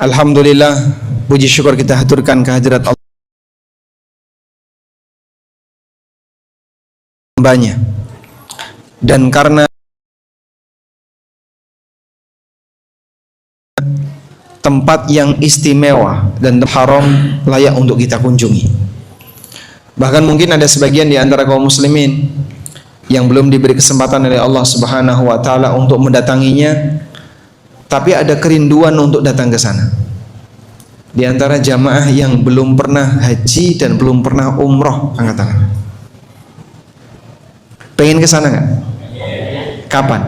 Alhamdulillah, puji syukur kita haturkan kehadirat Allah hambanya. Dan karena tempat yang istimewa dan haram layak untuk kita kunjungi. Bahkan mungkin ada sebagian di antara kaum muslimin yang belum diberi kesempatan oleh Allah Subhanahu wa taala untuk mendatanginya, tapi ada kerinduan untuk datang ke sana. Di antara jamaah yang belum pernah haji dan belum pernah umroh, angkat tangan. Pengen ke sana enggak? Kapan?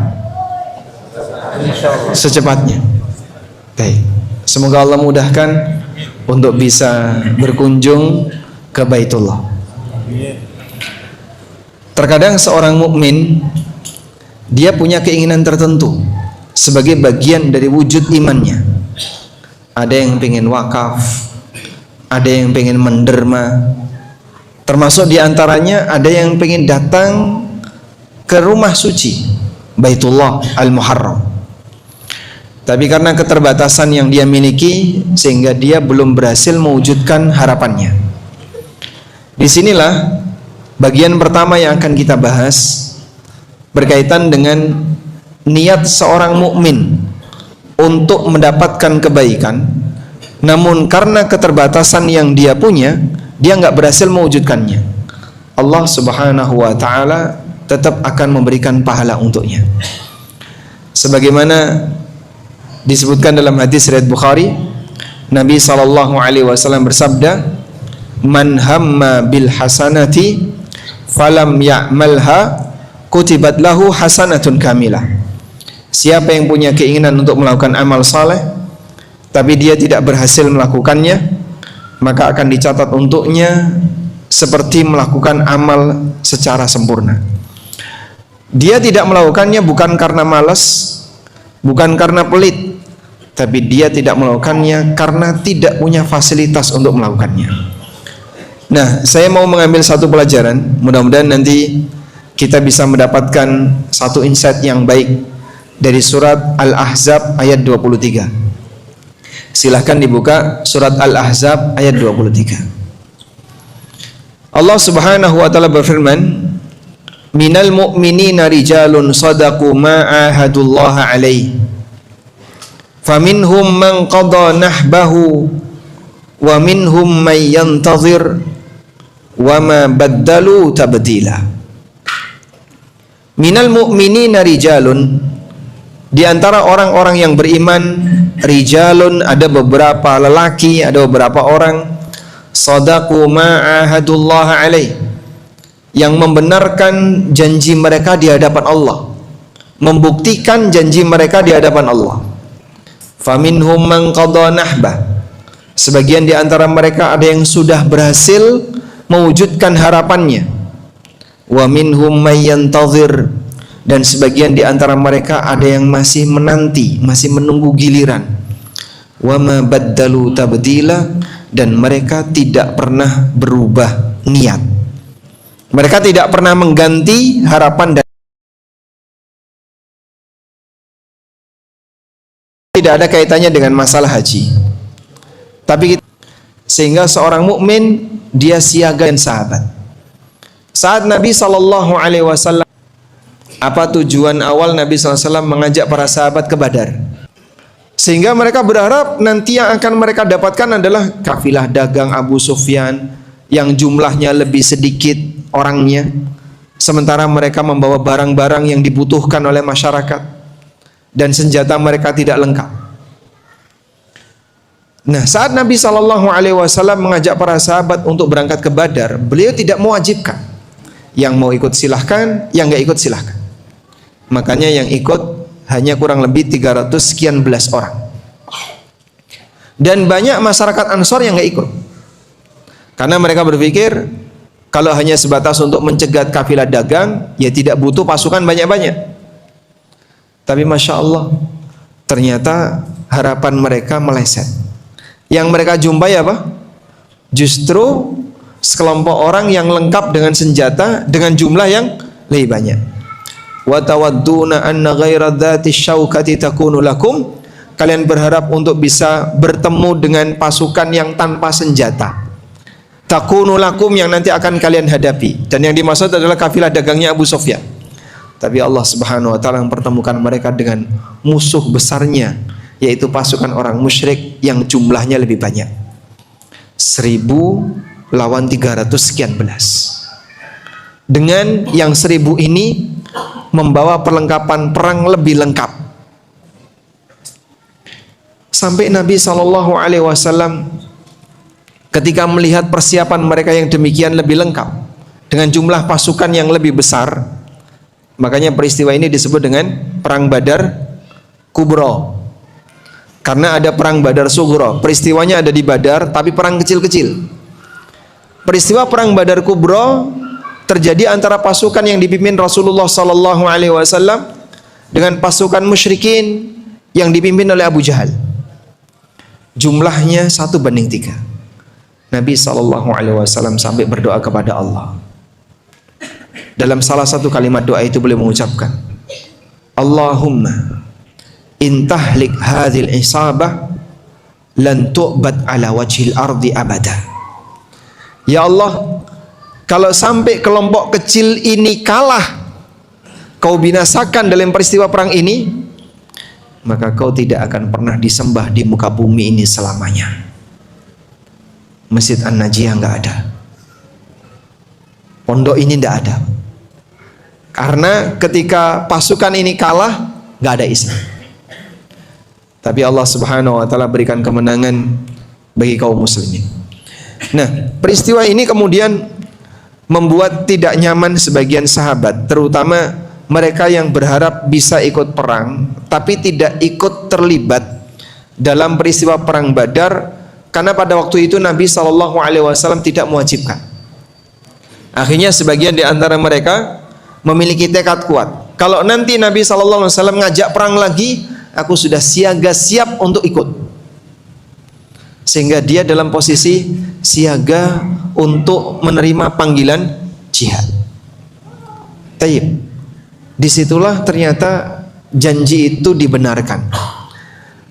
Secepatnya. Baik. Semoga Allah mudahkan untuk bisa berkunjung ke Baitullah. Terkadang seorang mukmin dia punya keinginan tertentu sebagai bagian dari wujud imannya. Ada yang pengen wakaf, ada yang pengen menderma, termasuk diantaranya ada yang pengen datang ke rumah suci Baitullah Al-Muharram. Tapi karena keterbatasan yang dia miliki, sehingga dia belum berhasil mewujudkan harapannya. Disinilah bagian pertama yang akan kita bahas berkaitan dengan niat seorang mukmin untuk mendapatkan kebaikan, namun karena keterbatasan yang dia punya, dia nggak berhasil mewujudkannya. Allah Subhanahu wa taala tetap akan memberikan pahala untuknya. Sebagaimana disebutkan dalam hadis riwayat Bukhari, Nabi SAW bersabda, "Man hamma bil hasanati falam ya'malha kutibat lahu hasanatun kamilah." Siapa yang punya keinginan untuk melakukan amal saleh tapi dia tidak berhasil melakukannya, maka akan dicatat untuknya seperti melakukan amal secara sempurna. Dia tidak melakukannya bukan karena malas, bukan karena pelit, tapi dia tidak melakukannya karena tidak punya fasilitas untuk melakukannya. Nah, saya mau mengambil satu pelajaran, mudah-mudahan nanti kita bisa mendapatkan satu insight yang baik dari surat Al-Ahzab ayat 23. Silahkan dibuka surat Al-Ahzab ayat 23. Allah Subhanahu wa taala berfirman, "Minal mu'minina rijalun sadaqu ma ahadullaha alaihi faminhum man qada nahbahu wa minhum man yantazir wa ma baddalu tabdila." Minal mu'minina rijalun, di antara orang-orang yang beriman, rijalun, ada beberapa lelaki, ada beberapa orang, sadaqu ma ahadullah alaih, yang membenarkan janji mereka di hadapan Allah, membuktikan janji mereka di hadapan Allah. Faminhum man qada nahbah, sebagian di antara mereka ada yang sudah berhasil mewujudkan harapannya. Wa minhum may yantazir, dan sebagian di antara mereka ada yang masih menanti, masih menunggu giliran. Wa ma baddalu tabdila, dan mereka tidak pernah berubah niat. Mereka tidak pernah mengganti harapan dan tidak ada kaitannya dengan masalah haji. Tapi sehingga seorang mukmin dia siaga dan sahabat. Saat Nabi SAW, apa tujuan awal Nabi SAW mengajak para sahabat ke Badar? Sehingga mereka berharap nanti yang akan mereka dapatkan adalah kafilah dagang Abu Sufyan yang jumlahnya lebih sedikit orangnya, sementara mereka membawa barang-barang yang dibutuhkan oleh masyarakat dan senjata mereka tidak lengkap. Nah, saat Nabi SAW mengajak para sahabat untuk berangkat ke Badar, beliau tidak mewajibkan. Yang mau ikut silahkan, yang nggak ikut silahkan. Makanya yang ikut hanya kurang lebih 300 sekian belas orang. Dan banyak masyarakat Ansor yang nggak ikut, karena mereka berpikir kalau hanya sebatas untuk mencegat kafilah dagang, ya tidak butuh pasukan banyak-banyak. Tapi Masya Allah, ternyata harapan mereka meleset. Yang mereka jumpai apa? Justru sekelompok orang yang lengkap dengan senjata dengan jumlah yang lebih banyak. Wa tawadduna anna ghaira dzati syaukati takunu lakum kalian berharap untuk bisa bertemu dengan pasukan yang tanpa senjata. Takunu lakum, yang nanti akan kalian hadapi. Dan yang dimaksud adalah kafilah dagangnya Abu Sufyan. Tapi Allah Subhanahu wa taala mempertemukan mereka dengan musuh besarnya, yaitu pasukan orang musyrik yang jumlahnya lebih banyak. 1000 lawan 300 sekian belas. Dengan yang 1000 ini membawa perlengkapan perang lebih lengkap. Sampai Nabi SAW ketika melihat persiapan mereka yang demikian lebih lengkap dengan jumlah pasukan yang lebih besar, makanya peristiwa ini disebut dengan Perang Badar Kubro. Karena ada Perang Badar Sugro, peristiwanya ada di Badar, tapi perang kecil-kecil. Peristiwa Perang Badar Kubro terjadi antara pasukan yang dipimpin Rasulullah SAW dengan pasukan musyrikin yang dipimpin oleh Abu Jahal. Jumlahnya 1:3. Nabi SAW sampai berdoa kepada Allah. Dalam salah satu kalimat doa itu beliau mengucapkan, Allahumma intahlik hadhil isabah lan tu'bad ala wajhil ardi abada. Ya Allah, kalau sampai kelompok kecil ini kalah, kau binasakan dalam peristiwa perang ini, maka kau tidak akan pernah disembah di muka bumi ini selamanya. Masjid An-Najiyah nggak ada, pondok ini nggak ada, karena ketika pasukan ini kalah nggak ada Islam. Tapi Allah Subhanahu wa taala berikan kemenangan bagi kaum muslimin. Nah, peristiwa ini kemudian membuat tidak nyaman sebagian sahabat, terutama mereka yang berharap bisa ikut perang tapi tidak ikut terlibat dalam peristiwa perang Badar, karena pada waktu itu Nabi SAW tidak mewajibkan. Akhirnya sebagian di antara mereka memiliki tekad kuat, kalau nanti Nabi SAW ngajak perang lagi, aku sudah siaga siap untuk ikut. Sehingga dia dalam posisi siaga untuk menerima panggilan jihad. Tayyib. Disitulah ternyata janji itu dibenarkan.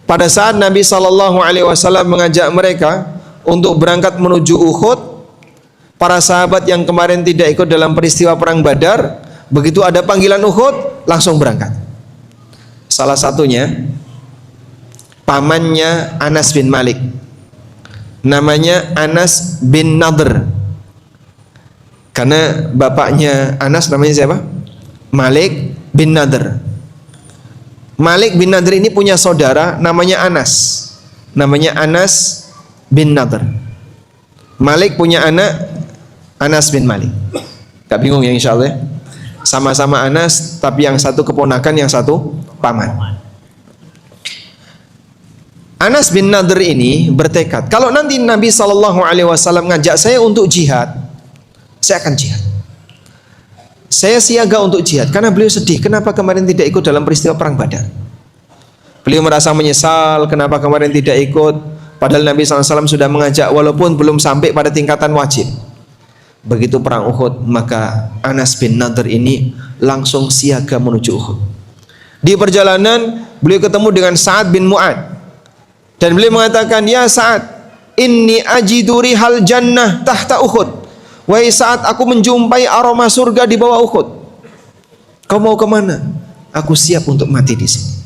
Pada saat Nabi SAW mengajak mereka untuk berangkat menuju Uhud, para sahabat yang kemarin tidak ikut dalam peristiwa perang Badar, begitu ada panggilan Uhud langsung berangkat. Salah satunya pamannya Anas bin Malik, namanya Anas bin Nadr. Karena bapaknya Anas namanya siapa? Malik bin Nadr. Malik bin Nadr ini punya saudara namanya Anas. Namanya Anas bin Nadr. Malik punya anak Anas bin Malik. Gak bingung ya insya Allah ya? Sama-sama Anas, tapi yang satu keponakan, yang satu paman. Anas bin Nadr ini bertekad, kalau nanti Nabi SAW ngajak saya untuk jihad, saya akan jihad. Saya siaga untuk jihad, karena beliau sedih kenapa kemarin tidak ikut dalam peristiwa perang Badar. Beliau merasa menyesal kenapa kemarin tidak ikut, padahal Nabi SAW sudah mengajak walaupun belum sampai pada tingkatan wajib. Begitu perang Uhud, maka Anas bin Nadr ini langsung siaga menuju Uhud. Di perjalanan beliau ketemu dengan Sa'ad bin Mu'ad, dan beliau mengatakan, ya Sa'ad, inni ajidu rihal jannah tahta Uhud. Wahai Sa'ad, aku menjumpai aroma surga di bawah Uhud. Kau mau kemana? Aku siap untuk mati di sini.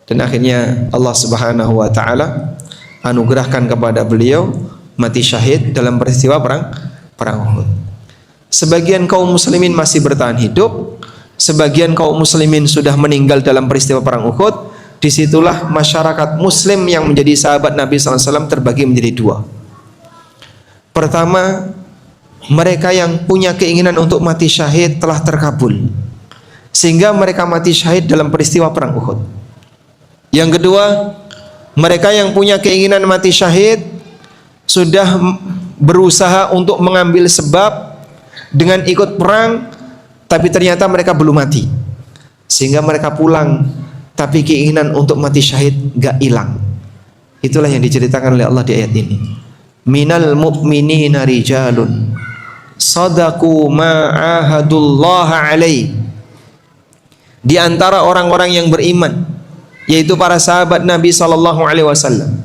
Dan akhirnya Allah Subhanahu wa taala anugerahkan kepada beliau mati syahid dalam peristiwa perang Uhud. Sebagian kaum muslimin masih bertahan hidup, sebagian kaum muslimin sudah meninggal dalam peristiwa perang Uhud. Disitulah masyarakat muslim yang menjadi sahabat Nabi SAW terbagi menjadi dua. Pertama, mereka yang punya keinginan untuk mati syahid telah terkabul, sehingga mereka mati syahid dalam peristiwa perang Uhud. Yang kedua, mereka yang punya keinginan mati syahid sudah berusaha untuk mengambil sebab dengan ikut perang, tapi ternyata mereka belum mati, sehingga mereka pulang, tapi keinginan untuk mati syahid gak hilang. Itulah yang diceritakan oleh Allah di ayat ini. Minal mu'minina rijalun sadaqu ma'ahadullah alaih. Di antara orang-orang yang beriman yaitu para sahabat Nabi sallallahu alaihi wasallam.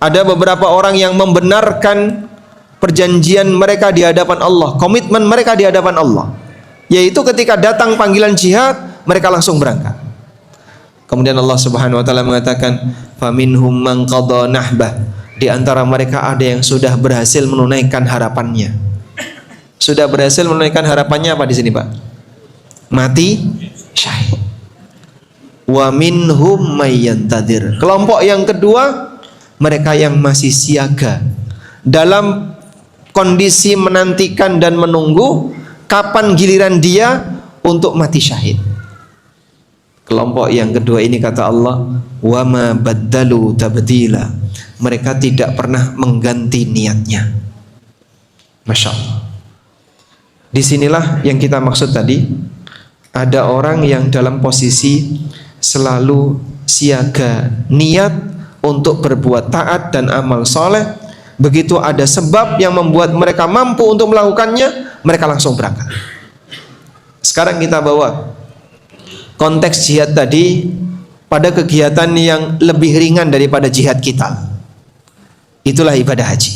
Ada beberapa orang yang membenarkan perjanjian mereka di hadapan Allah, komitmen mereka di hadapan Allah, yaitu ketika datang panggilan jihad, mereka langsung berangkat. Kemudian Allah Subhanahu wa taala mengatakan, "Faminhum man qadha nahbah." Di antara mereka ada yang sudah berhasil menunaikan harapannya. Sudah berhasil menunaikan harapannya apa di sini, Pak? Mati syahid. Wa minhum may yantadir. Kelompok yang kedua, mereka yang masih siaga dalam kondisi menantikan dan menunggu kapan giliran dia untuk mati syahid. Kelompok yang kedua ini kata Allah, wa ma baddalu tabdila. Mereka tidak pernah mengganti niatnya. Masya Allah. Disinilah yang kita maksud tadi. Ada orang yang dalam posisi selalu siaga niat untuk berbuat taat dan amal soleh. Begitu ada sebab yang membuat mereka mampu untuk melakukannya, mereka langsung berangkat. Sekarang kita bawa konteks jihad tadi pada kegiatan yang lebih ringan daripada jihad kita. Itulah ibadah haji.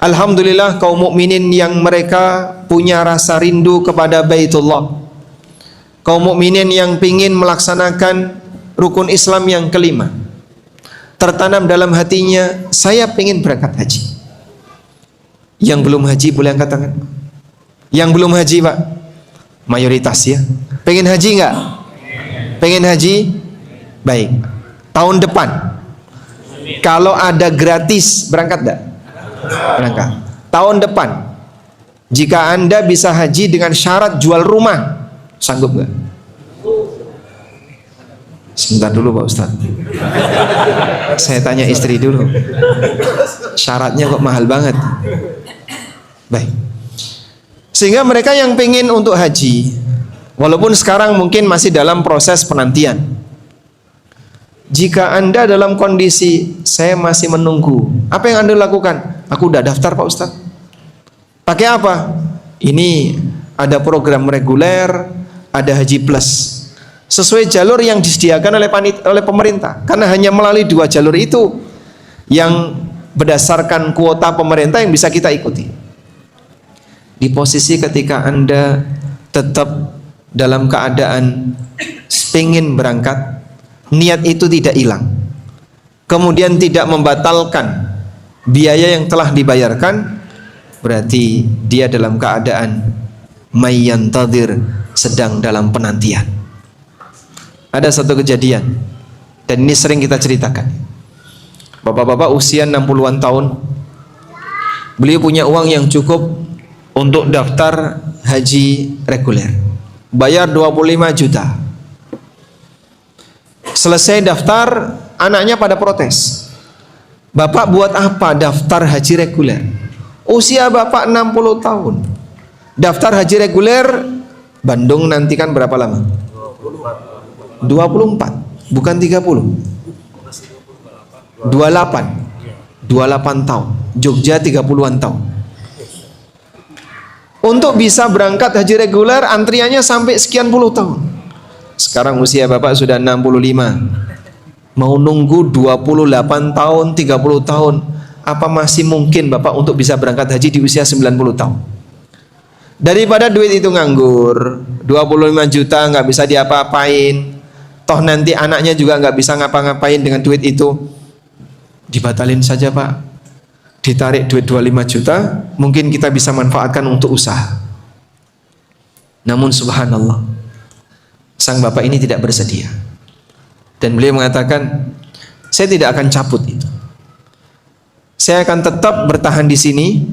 Alhamdulillah kaum mukminin yang mereka punya rasa rindu kepada Baitullah, kaum mukminin yang ingin melaksanakan rukun Islam yang kelima, tertanam dalam hatinya, saya pengen berangkat haji. Yang belum haji boleh angkat tangan. Yang belum haji, Pak, mayoritas ya. Pengen haji nggak? Pengen haji? Baik. Tahun depan, kalau ada gratis, berangkat nggak? Berangkat. Tahun depan, jika Anda bisa haji dengan syarat jual rumah, sanggup nggak? Sebentar dulu Pak Ustadz, saya tanya istri dulu, syaratnya kok mahal banget. Baik. Sehingga mereka yang pengen untuk haji, walaupun sekarang mungkin masih dalam proses penantian, jika Anda dalam kondisi saya masih menunggu, apa yang Anda lakukan? Aku udah daftar Pak Ustadz. Pakai apa? Ini ada program reguler, ada haji plus, sesuai jalur yang disediakan oleh pemerintah. Karena hanya melalui dua jalur itu yang berdasarkan kuota pemerintah yang bisa kita ikuti. Di posisi ketika Anda tetap dalam keadaan pengen berangkat, niat itu tidak hilang, kemudian tidak membatalkan biaya yang telah dibayarkan, berarti dia dalam keadaan mayyantadir, sedang dalam penantian. Ada satu kejadian, dan ini sering kita ceritakan. Bapak-bapak usia 60-an tahun, beliau punya uang yang cukup untuk daftar haji reguler, bayar 25 juta. Selesai daftar, anaknya pada protes. Bapak buat apa daftar haji reguler? Usia bapak 60 tahun. Daftar haji reguler, Bandung nanti kan berapa lama? 24, bukan 30. 28 tahun. Jogja 30-an tahun. Untuk bisa berangkat haji reguler, antriannya sampai sekian puluh tahun. Sekarang usia bapak sudah 65, mau nunggu 28 tahun, 30 tahun. Apa masih mungkin bapak untuk bisa berangkat haji di usia 90 tahun? Daripada duit itu nganggur, 25 juta nggak bisa diapa-apain, toh nanti anaknya juga nggak bisa ngapa-ngapain dengan duit itu, dibatalin saja Pak. Ditarik duit 25 juta, mungkin kita bisa manfaatkan untuk usaha. Namun subhanallah, sang bapak ini tidak bersedia. Dan beliau mengatakan, saya tidak akan cabut itu. Saya akan tetap bertahan di sini.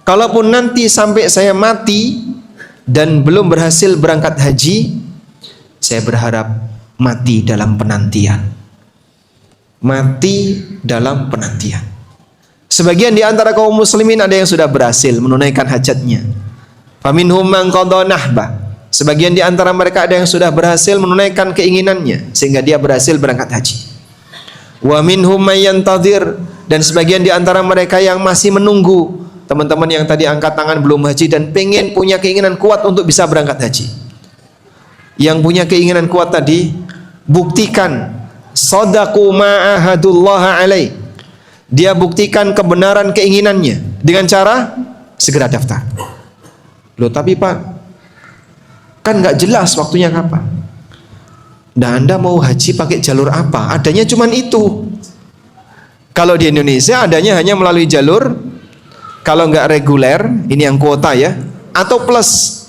Kalaupun nanti sampai saya mati dan belum berhasil berangkat haji, saya berharap mati dalam penantian. Mati dalam penantian. Sebagian di antara kaum muslimin ada yang sudah berhasil menunaikan hajatnya. Faminhum man qadha nahbah. Sebagian di antara mereka ada yang sudah berhasil menunaikan keinginannya sehingga dia berhasil berangkat haji. Wa minhum may yantadhir, dan sebagian di antara mereka yang masih menunggu. Teman-teman yang tadi angkat tangan belum haji dan pengen punya keinginan kuat untuk bisa berangkat haji. Yang punya keinginan kuat tadi, buktikan sadaqu ma'ahadullah alaih. Dia buktikan kebenaran keinginannya dengan cara segera daftar. Loh tapi Pak, kan nggak jelas waktunya kapan. Nah Anda mau haji pakai jalur apa? Adanya cuman itu. Kalau di Indonesia adanya hanya melalui jalur, kalau nggak reguler, ini yang kuota ya, atau plus.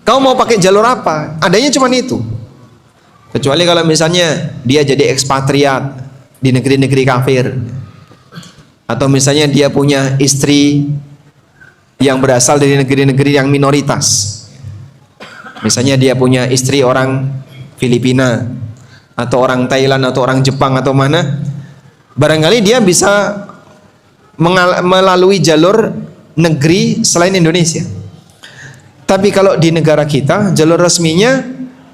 Kau mau pakai jalur apa? Adanya cuman itu. Kecuali kalau misalnya dia jadi ekspatriat di negeri-negeri kafir, atau misalnya dia punya istri yang berasal dari negeri-negeri yang minoritas. Misalnya dia punya istri orang Filipina, atau orang Thailand, atau orang Jepang, atau mana, barangkali dia bisa melalui jalur negeri selain Indonesia. Tapi kalau di negara kita, jalur resminya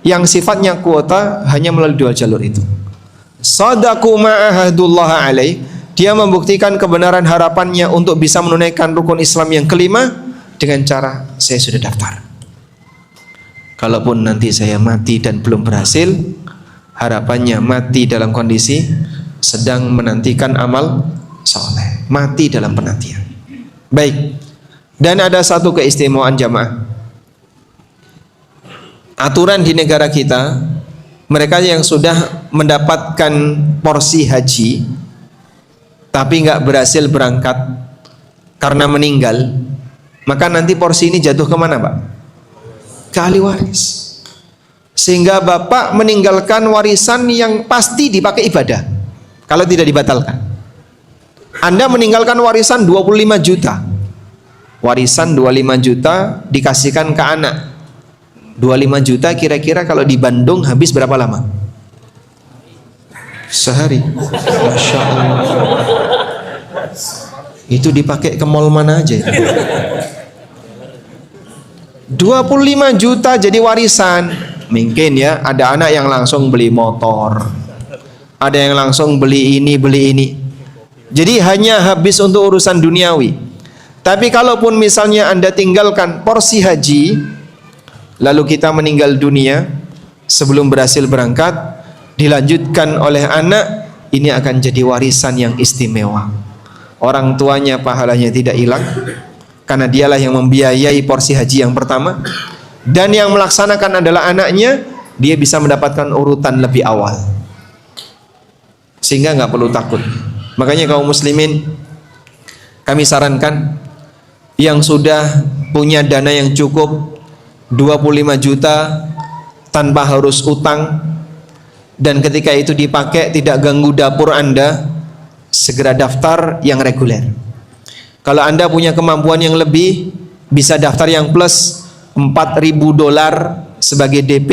yang sifatnya kuota hanya melalui dua jalur itu. Sadaqu ma'ahadullah alaih, dia membuktikan kebenaran harapannya untuk bisa menunaikan rukun Islam yang kelima dengan cara saya sudah daftar. Kalaupun nanti saya mati dan belum berhasil, harapannya mati dalam kondisi sedang menantikan amal soleh, mati dalam penantian. Baik. Dan ada satu keistimewaan jamaah. Aturan di negara kita, mereka yang sudah mendapatkan porsi haji tapi nggak berhasil berangkat karena meninggal, maka nanti porsi ini jatuh kemana Pak? Ke ahli waris. Sehingga bapak meninggalkan warisan yang pasti dipakai ibadah kalau tidak dibatalkan. Anda meninggalkan warisan 25 juta, warisan 25 juta dikasihkan ke anak. 25 juta kira-kira kalau di Bandung habis berapa lama? Sehari. Masya Allah. Itu dipakai ke mall mana aja? 25 juta jadi warisan. Mungkin ya, ada anak yang langsung beli motor, ada yang langsung beli ini, beli ini. Jadi hanya habis untuk urusan duniawi. Tapi kalaupun misalnya Anda tinggalkan porsi haji, lalu kita meninggal dunia sebelum berhasil berangkat, dilanjutkan oleh anak, ini akan jadi warisan yang istimewa. Orang tuanya pahalanya tidak hilang, karena dialah yang membiayai porsi haji yang pertama, dan yang melaksanakan adalah anaknya, dia bisa mendapatkan urutan lebih awal, sehingga nggak perlu takut. Makanya kaum muslimin, kami sarankan yang sudah punya dana yang cukup 25 juta tanpa harus utang, dan ketika itu dipakai tidak ganggu dapur Anda, segera daftar yang reguler. Kalau Anda punya kemampuan yang lebih, bisa daftar yang plus $4.000 sebagai DP,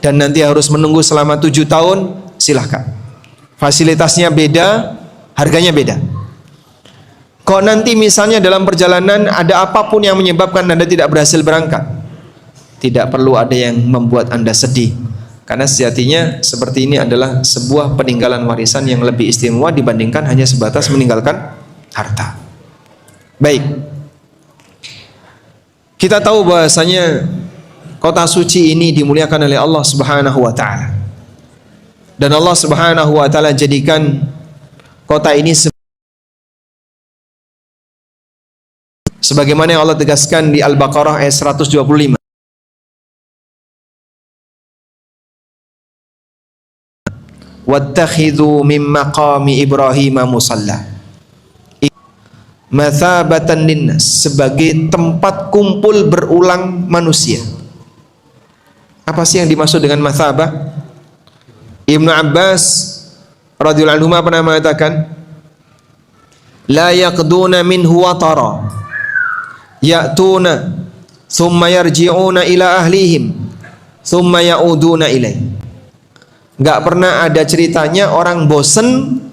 dan nanti harus menunggu selama 7 tahun, silahkan. Fasilitasnya beda, harganya beda. Kok nanti misalnya dalam perjalanan ada apapun yang menyebabkan Anda tidak berhasil berangkat, tidak perlu ada yang membuat Anda sedih, karena sejatinya seperti ini adalah sebuah peninggalan warisan yang lebih istimewa dibandingkan hanya sebatas meninggalkan harta. Baik, kita tahu bahasanya kota suci ini dimuliakan oleh Allah Subhanahu wa taala, dan Allah Subhanahu wa taala jadikan kota ini sebagaimana yang Allah tegaskan di Al-Baqarah ayat 125. Wattakhidhu min maqami Ibrahim musalla mathabatan linnas, sebagai tempat kumpul berulang manusia. Apa sih yang dimaksud dengan mathabah? Ibnu Abbas radhiyallahu anhu pernah mengatakan, la yaqduna minhu watara ya'tuna thumma yarji'una ila ahlihim thumma ya'uduna ilaih. Gak pernah ada ceritanya orang bosen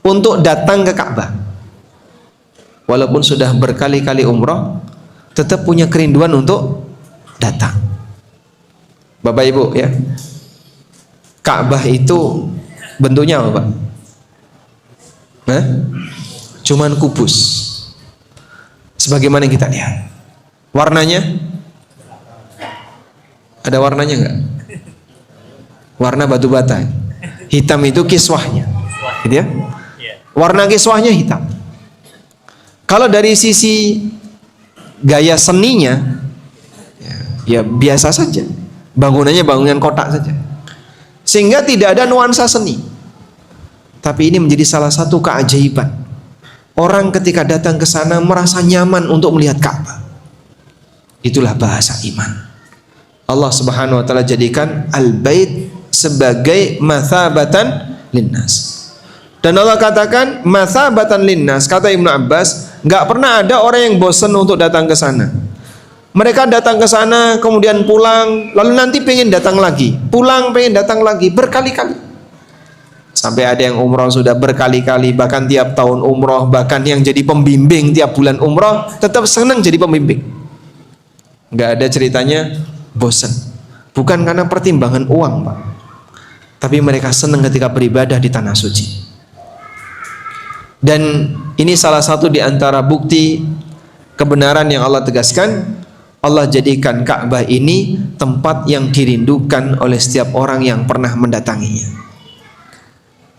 untuk datang ke Ka'bah, walaupun sudah berkali-kali umroh, tetap punya kerinduan untuk datang. Bapak Ibu ya, Ka'bah itu bentuknya apa Pak? Cuman kubus, sebagaimana yang kita lihat. Warnanya ada warnanya nggak? warna batu bata. Hitam itu kiswahnya, gitu ya. Warna kiswahnya hitam. Kalau dari sisi gaya seninya, ya biasa saja. Bangunannya bangunan kotak saja. Sehingga tidak ada nuansa seni. Tapi ini menjadi salah satu keajaiban. Orang ketika datang ke sana merasa nyaman untuk melihat Ka'bah. Itulah bahasa iman. Allah Subhanahu wa taala jadikan al-bait sebagai mathabatan linnas. Dan Allah katakan mathabatan linnas, kata Ibnu Abbas, enggak pernah ada orang yang bosan untuk datang ke sana. Mereka datang ke sana kemudian pulang, lalu nanti pengen datang lagi, pulang pengen datang lagi, berkali-kali. Sampai ada yang umroh sudah berkali-kali, bahkan tiap tahun umroh, bahkan yang jadi pembimbing tiap bulan umroh tetap senang jadi pembimbing. Enggak ada ceritanya bosan. Bukan karena pertimbangan uang, Pak, tapi mereka senang ketika beribadah di tanah suci. Dan ini salah satu di antara bukti kebenaran yang Allah tegaskan. Allah jadikan Ka'bah ini tempat yang dirindukan oleh setiap orang yang pernah mendatanginya.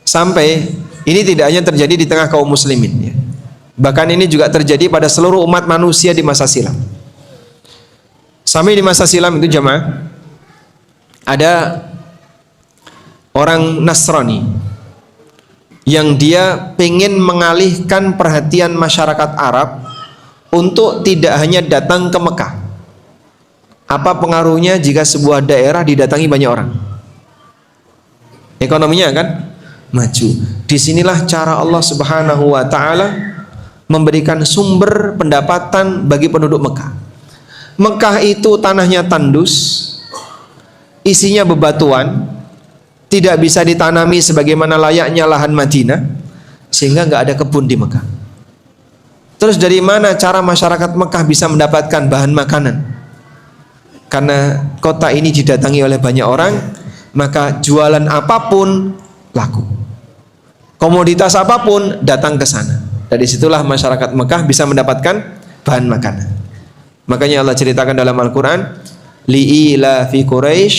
Sampai ini tidak hanya terjadi di tengah kaum muslimin, ya. Bahkan ini juga terjadi pada seluruh umat manusia di masa silam. Sampai di masa silam itu jemaah, ada orang Nasrani yang dia pengen mengalihkan perhatian masyarakat Arab untuk tidak hanya datang ke Mekah. Apa pengaruhnya jika sebuah daerah didatangi banyak orang? Ekonominya kan maju. Disinilah cara Allah Subhanahu wa taala memberikan sumber pendapatan bagi penduduk Mekah. Mekah itu tanahnya tandus, isinya bebatuan, tidak bisa ditanami sebagaimana layaknya lahan Madinah, sehingga nggak ada kebun di Mekah. Terus dari mana cara masyarakat Mekah bisa mendapatkan bahan makanan? Karena kota ini didatangi oleh banyak orang, maka jualan apapun laku, komoditas apapun datang ke sana. Dari situlah masyarakat Mekah bisa mendapatkan bahan makanan. Makanya Allah ceritakan dalam Al-Quran, li'ila fi Quraisy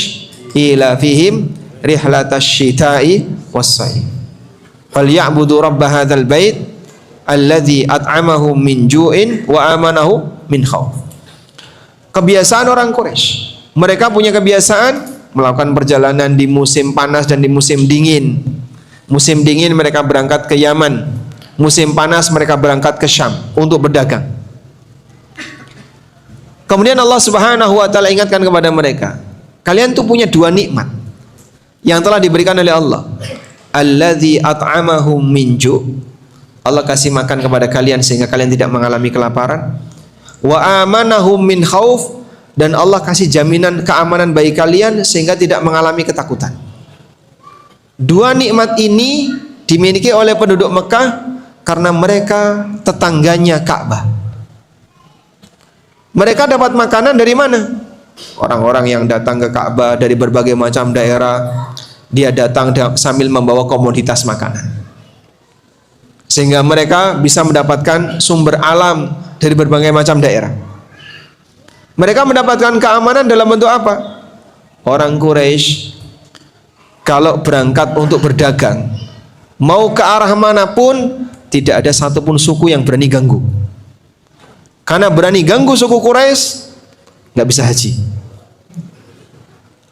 ila fihim rihlatash syita'i was-sayf falyabudu rabb hadzal bait alladzi at'amahum min ju'in wa amanahu min khauf. Kebiasaan orang Quraisy, mereka punya kebiasaan melakukan perjalanan di musim panas dan di musim dingin. Musim dingin mereka berangkat ke Yaman, musim panas mereka berangkat ke Syam untuk berdagang. Kemudian Allah Subhanahu wa taala ingatkan kepada mereka, kalian tuh punya dua nikmat yang telah diberikan oleh Allah. Alladzi at'amahum min ju', Allah kasih makan kepada kalian sehingga kalian tidak mengalami kelaparan. Wa amanahum min khauf, dan Allah kasih jaminan keamanan bagi kalian sehingga tidak mengalami ketakutan. Dua nikmat ini dimiliki oleh penduduk Mekah karena mereka tetangganya Ka'bah. Mereka dapat makanan dari mana? Orang-orang yang datang ke Ka'bah dari berbagai macam daerah, dia datang sambil membawa komoditas makanan, sehingga mereka bisa mendapatkan sumber alam dari berbagai macam daerah. Mereka mendapatkan keamanan dalam bentuk apa? Orang Quraisy kalau berangkat untuk berdagang, mau ke arah manapun, tidak ada satupun suku yang berani ganggu. Karena berani ganggu suku Quraisy, nggak bisa haji.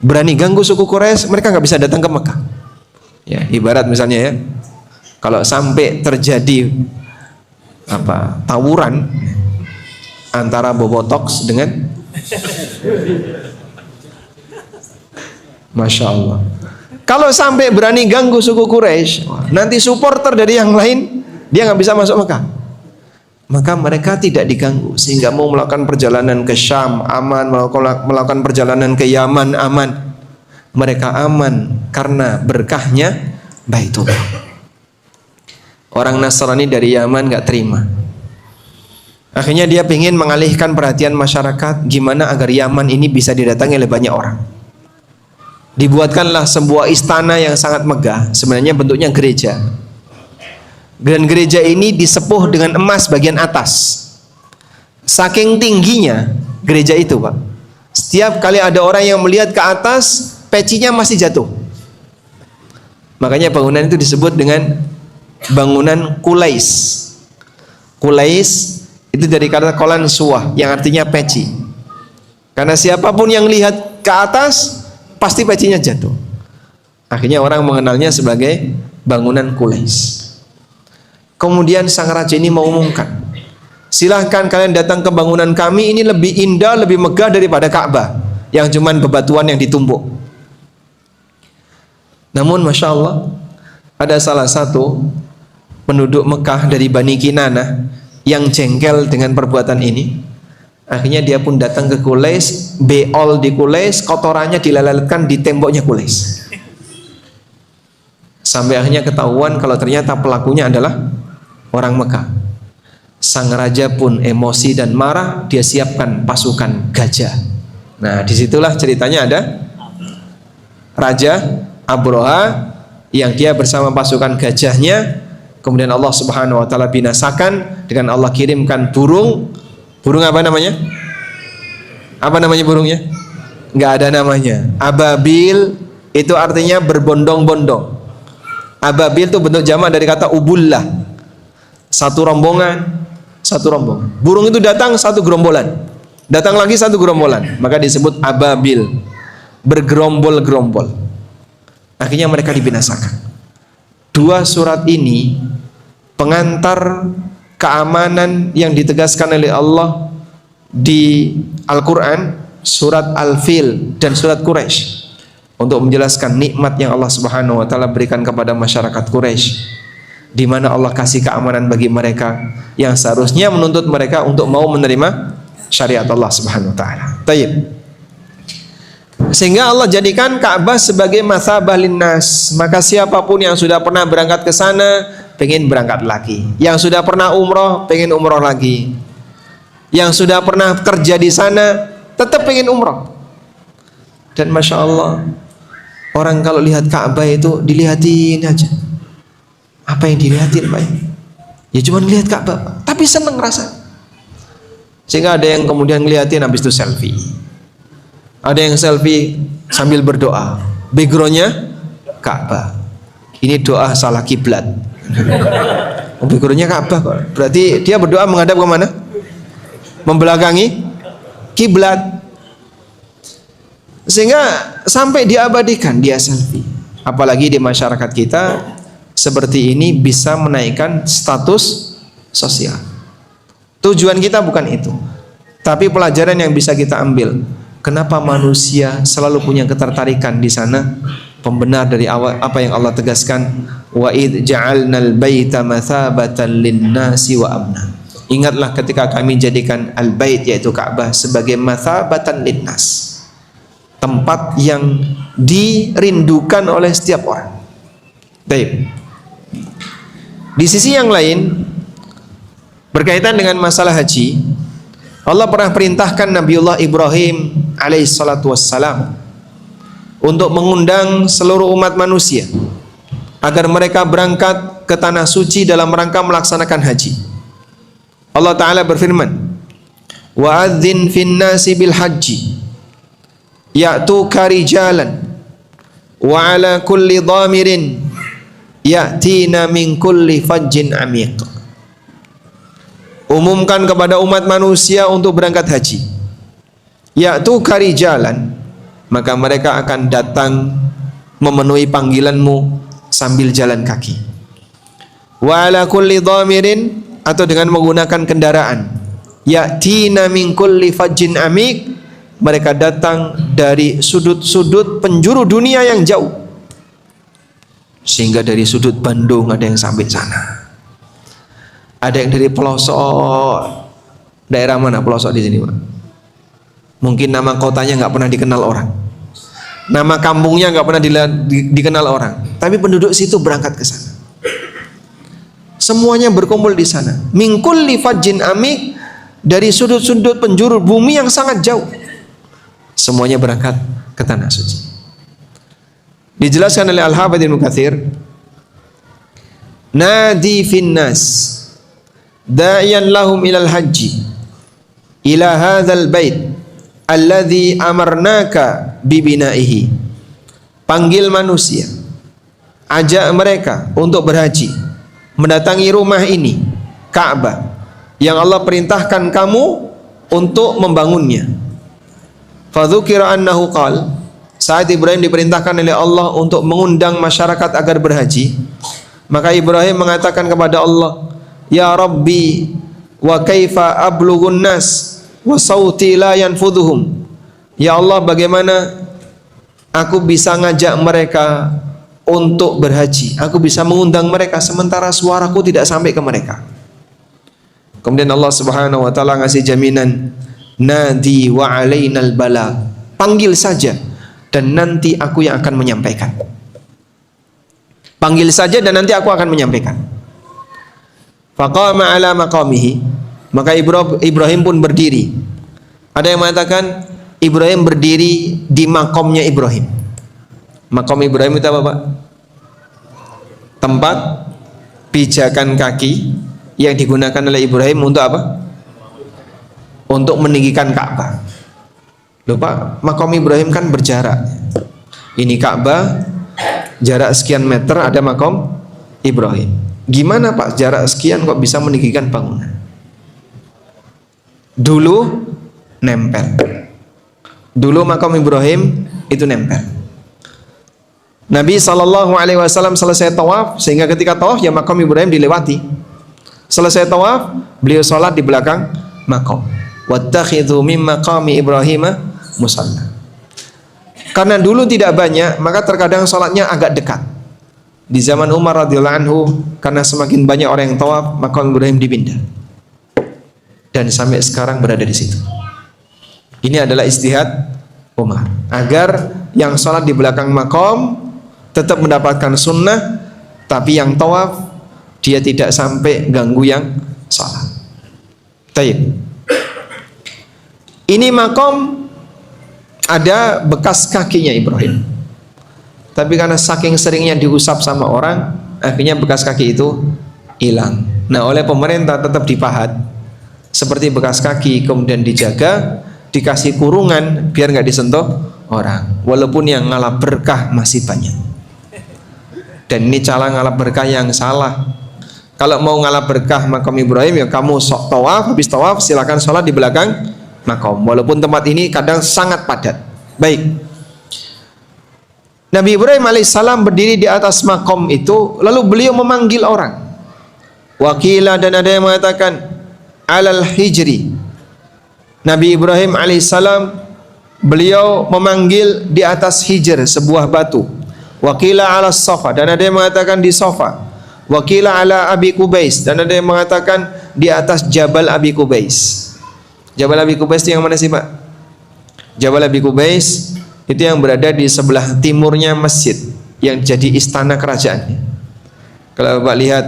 Berani ganggu suku Quraisy, mereka nggak bisa datang ke Mekah. Ya, ibarat misalnya ya, kalau sampai terjadi tawuran antara Bobotox dengan Masya Allah, kalau sampai berani ganggu suku Quraisy, nanti supporter dari yang lain dia nggak bisa masuk Mekah. Maka mereka tidak diganggu, sehingga mau melakukan perjalanan ke Syam aman, melakukan perjalanan ke Yaman aman. Mereka aman karena berkahnya Baitullah. Orang Nasrani dari Yaman nggak terima. Akhirnya dia ingin mengalihkan perhatian masyarakat, gimana agar Yaman ini bisa didatangi oleh banyak orang. Dibuatkanlah sebuah istana yang sangat megah, sebenarnya bentuknya gereja. Dan gereja ini disepuh dengan emas bagian atas. Saking tingginya gereja itu, Pak, setiap kali ada orang yang melihat ke atas, pecinya masih jatuh. Makanya bangunan itu disebut dengan bangunan Qulais. Qulais itu dari kata kolan suah yang artinya peci. Karena siapapun yang lihat ke atas pasti pecinya jatuh. Akhirnya orang mengenalnya sebagai bangunan Qulais. Kemudian sang raja ini mengumumkan, silahkan kalian datang ke bangunan kami, ini lebih indah, lebih megah daripada Ka'bah yang cuman bebatuan yang ditumpuk. Namun Masya Allah, ada salah satu penduduk Mekah dari Bani Kinanah yang jengkel dengan perbuatan ini. Akhirnya dia pun datang ke Qulais, beol di Qulais, kotorannya dilalatkan di temboknya Qulais. Sampai akhirnya ketahuan kalau ternyata pelakunya adalah orang Mekah. Sang raja pun emosi dan marah, dia siapkan pasukan gajah. Nah, disitulah ceritanya ada Raja Abroha yang dia bersama pasukan gajahnya, kemudian Allah Subhanahu wa taala binasakan dengan Allah kirimkan burung apa namanya? Apa namanya burungnya? Nggak ada namanya. Ababil itu artinya berbondong-bondong. Ababil itu bentuk jamak dari kata ubullah. Satu rombongan. Burung itu datang satu gerombolan. Datang lagi satu gerombolan, maka disebut ababil. Bergerombol-gerombol. Akhirnya mereka dibinasakan. Dua surat ini pengantar keamanan yang ditegaskan oleh Allah di Al-Quran, surat Al-Fil dan surat Quraisy, untuk menjelaskan nikmat yang Allah Subhanahu wa taala berikan kepada masyarakat Quraisy, di mana Allah kasih keamanan bagi mereka yang seharusnya menuntut mereka untuk mau menerima syariat Allah Subhanahu wa taala. Tayyib. Sehingga Allah jadikan Ka'bah sebagai masabah linnas. Maka siapapun yang sudah pernah berangkat ke sana pengen berangkat lagi. Yang sudah pernah umroh pengen umroh lagi. Yang sudah pernah kerja di sana tetap pengen umroh. Dan Masya Allah, orang kalau lihat Ka'bah itu dilihatin aja. Apa yang dilihatin Pak? Ya cuma lihat Ka'bah, tapi seneng rasa. Sehingga ada yang kemudian ngeliatin habis itu selfie. Ada yang selfie sambil berdoa, backgroundnya Ka'bah. Ini doa salah kiblat. Backgroundnya Ka'bah kok. Berarti dia berdoa menghadap ke mana? Membelakangi kiblat. Sehingga sampai diabadikan dia selfie. Apalagi di masyarakat kita seperti ini bisa menaikkan status sosial. Tujuan kita bukan itu, tapi pelajaran yang bisa kita ambil. Kenapa manusia selalu punya ketertarikan di sana? Pembenar dari awal apa yang Allah tegaskan, wa id ja'alnal baita mathabatan lin-nasi wa amna. Ingatlah ketika kami jadikan al-bait yaitu Ka'bah sebagai mathabatan lin-nas, tempat yang dirindukan oleh setiap orang. Baik. Di sisi yang lain, berkaitan dengan masalah haji, Allah pernah perintahkan Nabiullah Ibrahim alaihissalatu wassalam untuk mengundang seluruh umat manusia agar mereka berangkat ke tanah suci dalam rangka melaksanakan haji. Allah Ta'ala berfirman, wa adzin fin nasi bil haji ya'tuka rijalan wa ala kulli dhamirin ya'tina min kulli fajjin amiq. Umumkan kepada umat manusia untuk berangkat haji. Ya'tuka rijalan, maka mereka akan datang memenuhi panggilanmu sambil jalan kaki. Wa ala kulli dhamirin, atau dengan menggunakan kendaraan. Ya'tina min kulli fajjin amiq, mereka datang dari sudut-sudut penjuru dunia yang jauh. Sehingga dari sudut Bandung ada yang sampai sana. Ada yang dari pelosok daerah mana pelosok di sini Pak? Mungkin nama kotanya nggak pernah dikenal orang, nama kampungnya nggak pernah dikenal orang, tapi penduduk situ berangkat ke sana. Semuanya berkumpul di sana. Min kulli fajjin amik, dari sudut-sudut penjuru bumi yang sangat jauh. Semuanya berangkat ke tanah suci. Dijelaskan oleh Al-Hafidz Ibnu Katsir, nadi finnas da'iyan lahum ilal haji ila hadzal bait alladzi amarnaka bibinaihi. Panggil manusia ajak mereka untuk berhaji, mendatangi rumah ini, Ka'bah, yang Allah perintahkan kamu untuk membangunnya. Fadzukira annahu qal, saat Ibrahim diperintahkan oleh Allah untuk mengundang masyarakat agar berhaji, maka Ibrahim mengatakan kepada Allah, ya Rabbi, wa kaifa ablughun nas wa sauti la yanfudhuhum. Ya Allah, bagaimana aku bisa ngajak mereka untuk berhaji, aku bisa mengundang mereka sementara suaraku tidak sampai ke mereka. Kemudian Allah Subhanahu wa taala ngasih jaminan, nadi wa alainal bala, panggil saja dan nanti aku yang akan menyampaikan. Panggil saja dan nanti aku akan menyampaikan. Faqama ala maqamihi, maka Ibrahim pun berdiri. Ada yang mengatakan Ibrahim berdiri di makomnya Ibrahim. Makom Ibrahim itu apa, Pak? Tempat pijakan kaki yang digunakan oleh Ibrahim untuk apa? Untuk meninggikan Ka'bah. Lupa, makom Ibrahim kan berjarak. Ini Ka'bah, jarak sekian meter ada makom Ibrahim. Gimana Pak, jarak sekian kok bisa meninggikan bangunan? Dulu nempel. Dulu makom Ibrahim itu nempel. Nabi SAW selesai tawaf, sehingga ketika tawaf ya makom Ibrahim dilewati. Selesai tawaf, beliau sholat di belakang makom. Wattakhidhu min maqami Ibrahim musalla. Karena dulu tidak banyak, maka terkadang sholatnya agak dekat. Di zaman Umar radhiyallahu anhu, karena semakin banyak orang yang tawaf, makam Ibrahim dipindah. Dan sampai sekarang berada di situ. Ini adalah istihad Umar, agar yang sholat di belakang makom tetap mendapatkan sunnah, tapi yang tawaf dia tidak sampai ganggu yang sholat. Taib. Ini makom ada bekas kakinya Ibrahim, tapi karena saking seringnya diusap sama orang, akhirnya bekas kaki itu hilang. Nah, oleh pemerintah tetap dipahat seperti bekas kaki, kemudian dijaga, dikasih kurungan biar nggak disentuh orang. Walaupun yang ngalap berkah masih banyak. Dan ini cara ngalap berkah yang salah. Kalau mau ngalap berkah makam Ibrahim, ya kamu sok tawaf, habis tawaf silakan sholat di belakang makom. Walaupun tempat ini kadang sangat padat. Baik. Nabi Ibrahim alaihissalam berdiri di atas makom itu, lalu beliau memanggil orang. Wakilah, dan ada yang mengatakan alal hijri. Nabi Ibrahim alaihissalam beliau memanggil di atas hijr, sebuah batu. Wakilah ala sofa, dan ada yang mengatakan di sofa. Wakilah ala Abi Kubais, dan ada yang mengatakan di atas Jabal Abi Kubais. Jabal Abi Kubais itu yang mana sih Pak? Jabal Abi Kubais itu yang berada di sebelah timurnya masjid, yang jadi istana kerajaannya. Kalau Bapak lihat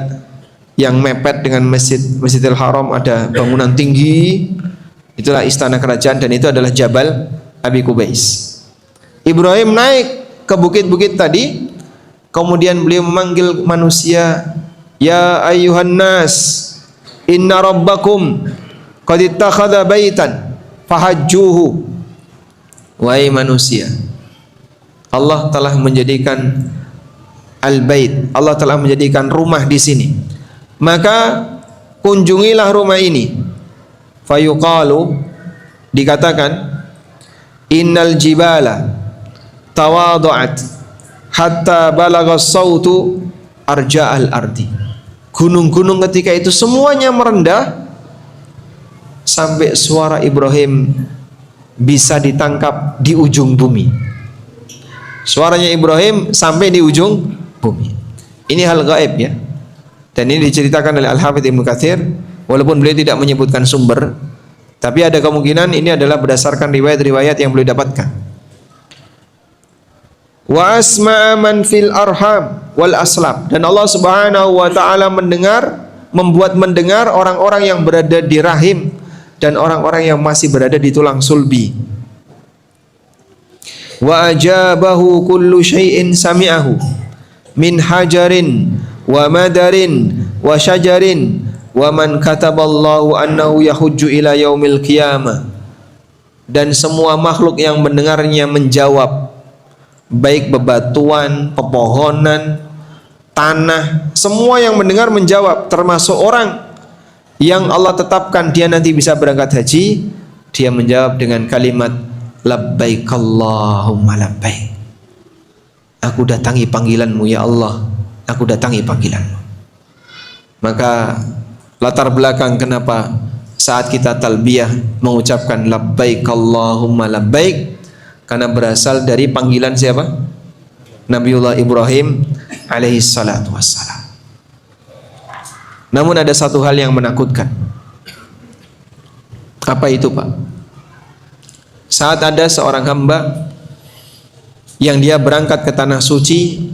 yang mepet dengan Masjidil Haram, ada bangunan tinggi, itulah istana kerajaan, dan itu adalah Jabal Abi Kubais. Ibrahim naik ke bukit-bukit tadi, kemudian beliau memanggil manusia, ya ayyuhan nas, inna rabbakum qad ittakhadha baitan fahajjuhu. Wahai manusia, Allah telah menjadikan al-bait, Allah telah menjadikan rumah di sini, maka kunjungilah rumah ini. Fayuqalu, dikatakan, innal jibala tawadu'at hatta balagha sautu arja'al ardi. Gunung-gunung ketika itu semuanya merendah sampai suara Ibrahim bisa ditangkap di ujung bumi. Suaranya Ibrahim sampai di ujung bumi. Ini hal gaib ya. Dan ini diceritakan oleh Al-Hafidz Ibnu Katsir, walaupun beliau tidak menyebutkan sumber, tapi ada kemungkinan ini adalah berdasarkan riwayat-riwayat yang beliau dapatkan. Wa asma'a man fil arham wal aslab, dan Allah Subhanahu wa taala membuat mendengar orang-orang yang berada di rahim dan orang-orang yang masih berada di tulang sulbi. Wa ajabahu kullu syai'in sami'ahu min hajarin wa madarin wa syajarin wa man kataballahu annahu yahujju ila yaumil qiyamah. Dan semua makhluk yang mendengarnya menjawab, baik bebatuan, pepohonan, tanah, semua yang mendengar menjawab, termasuk orang yang Allah tetapkan dia nanti bisa berangkat haji. Dia menjawab dengan kalimat labbaik Allahumma labbaik. Aku datangi panggilanmu ya Allah, aku datangi panggilanmu. Maka latar belakang kenapa saat kita talbiyah mengucapkan labbaik Allahumma labbaik, karena berasal dari panggilan siapa? Nabiullah Ibrahim alaihi salatu wassalam. Namun ada satu hal yang menakutkan. Apa itu, Pak? Saat ada seorang hamba yang dia berangkat ke tanah suci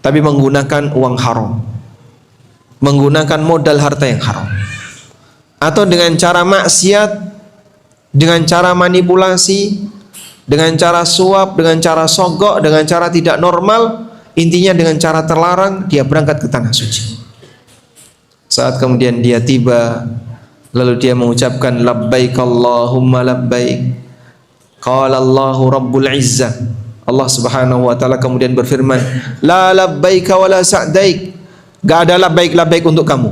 tapi menggunakan uang haram, menggunakan modal harta yang haram, atau dengan cara maksiat, dengan cara manipulasi, dengan cara suap, dengan cara sogok, dengan cara tidak normal, intinya dengan cara terlarang, dia berangkat ke tanah suci. Saat kemudian dia tiba, lalu dia mengucapkan labbaik Allahumma labbaik, qala Allahu Rabbul Izzah, Allah Subhanahu wa taala kemudian berfirman, la labbaika wa la sa'daik, gak ada labbaik untuk kamu.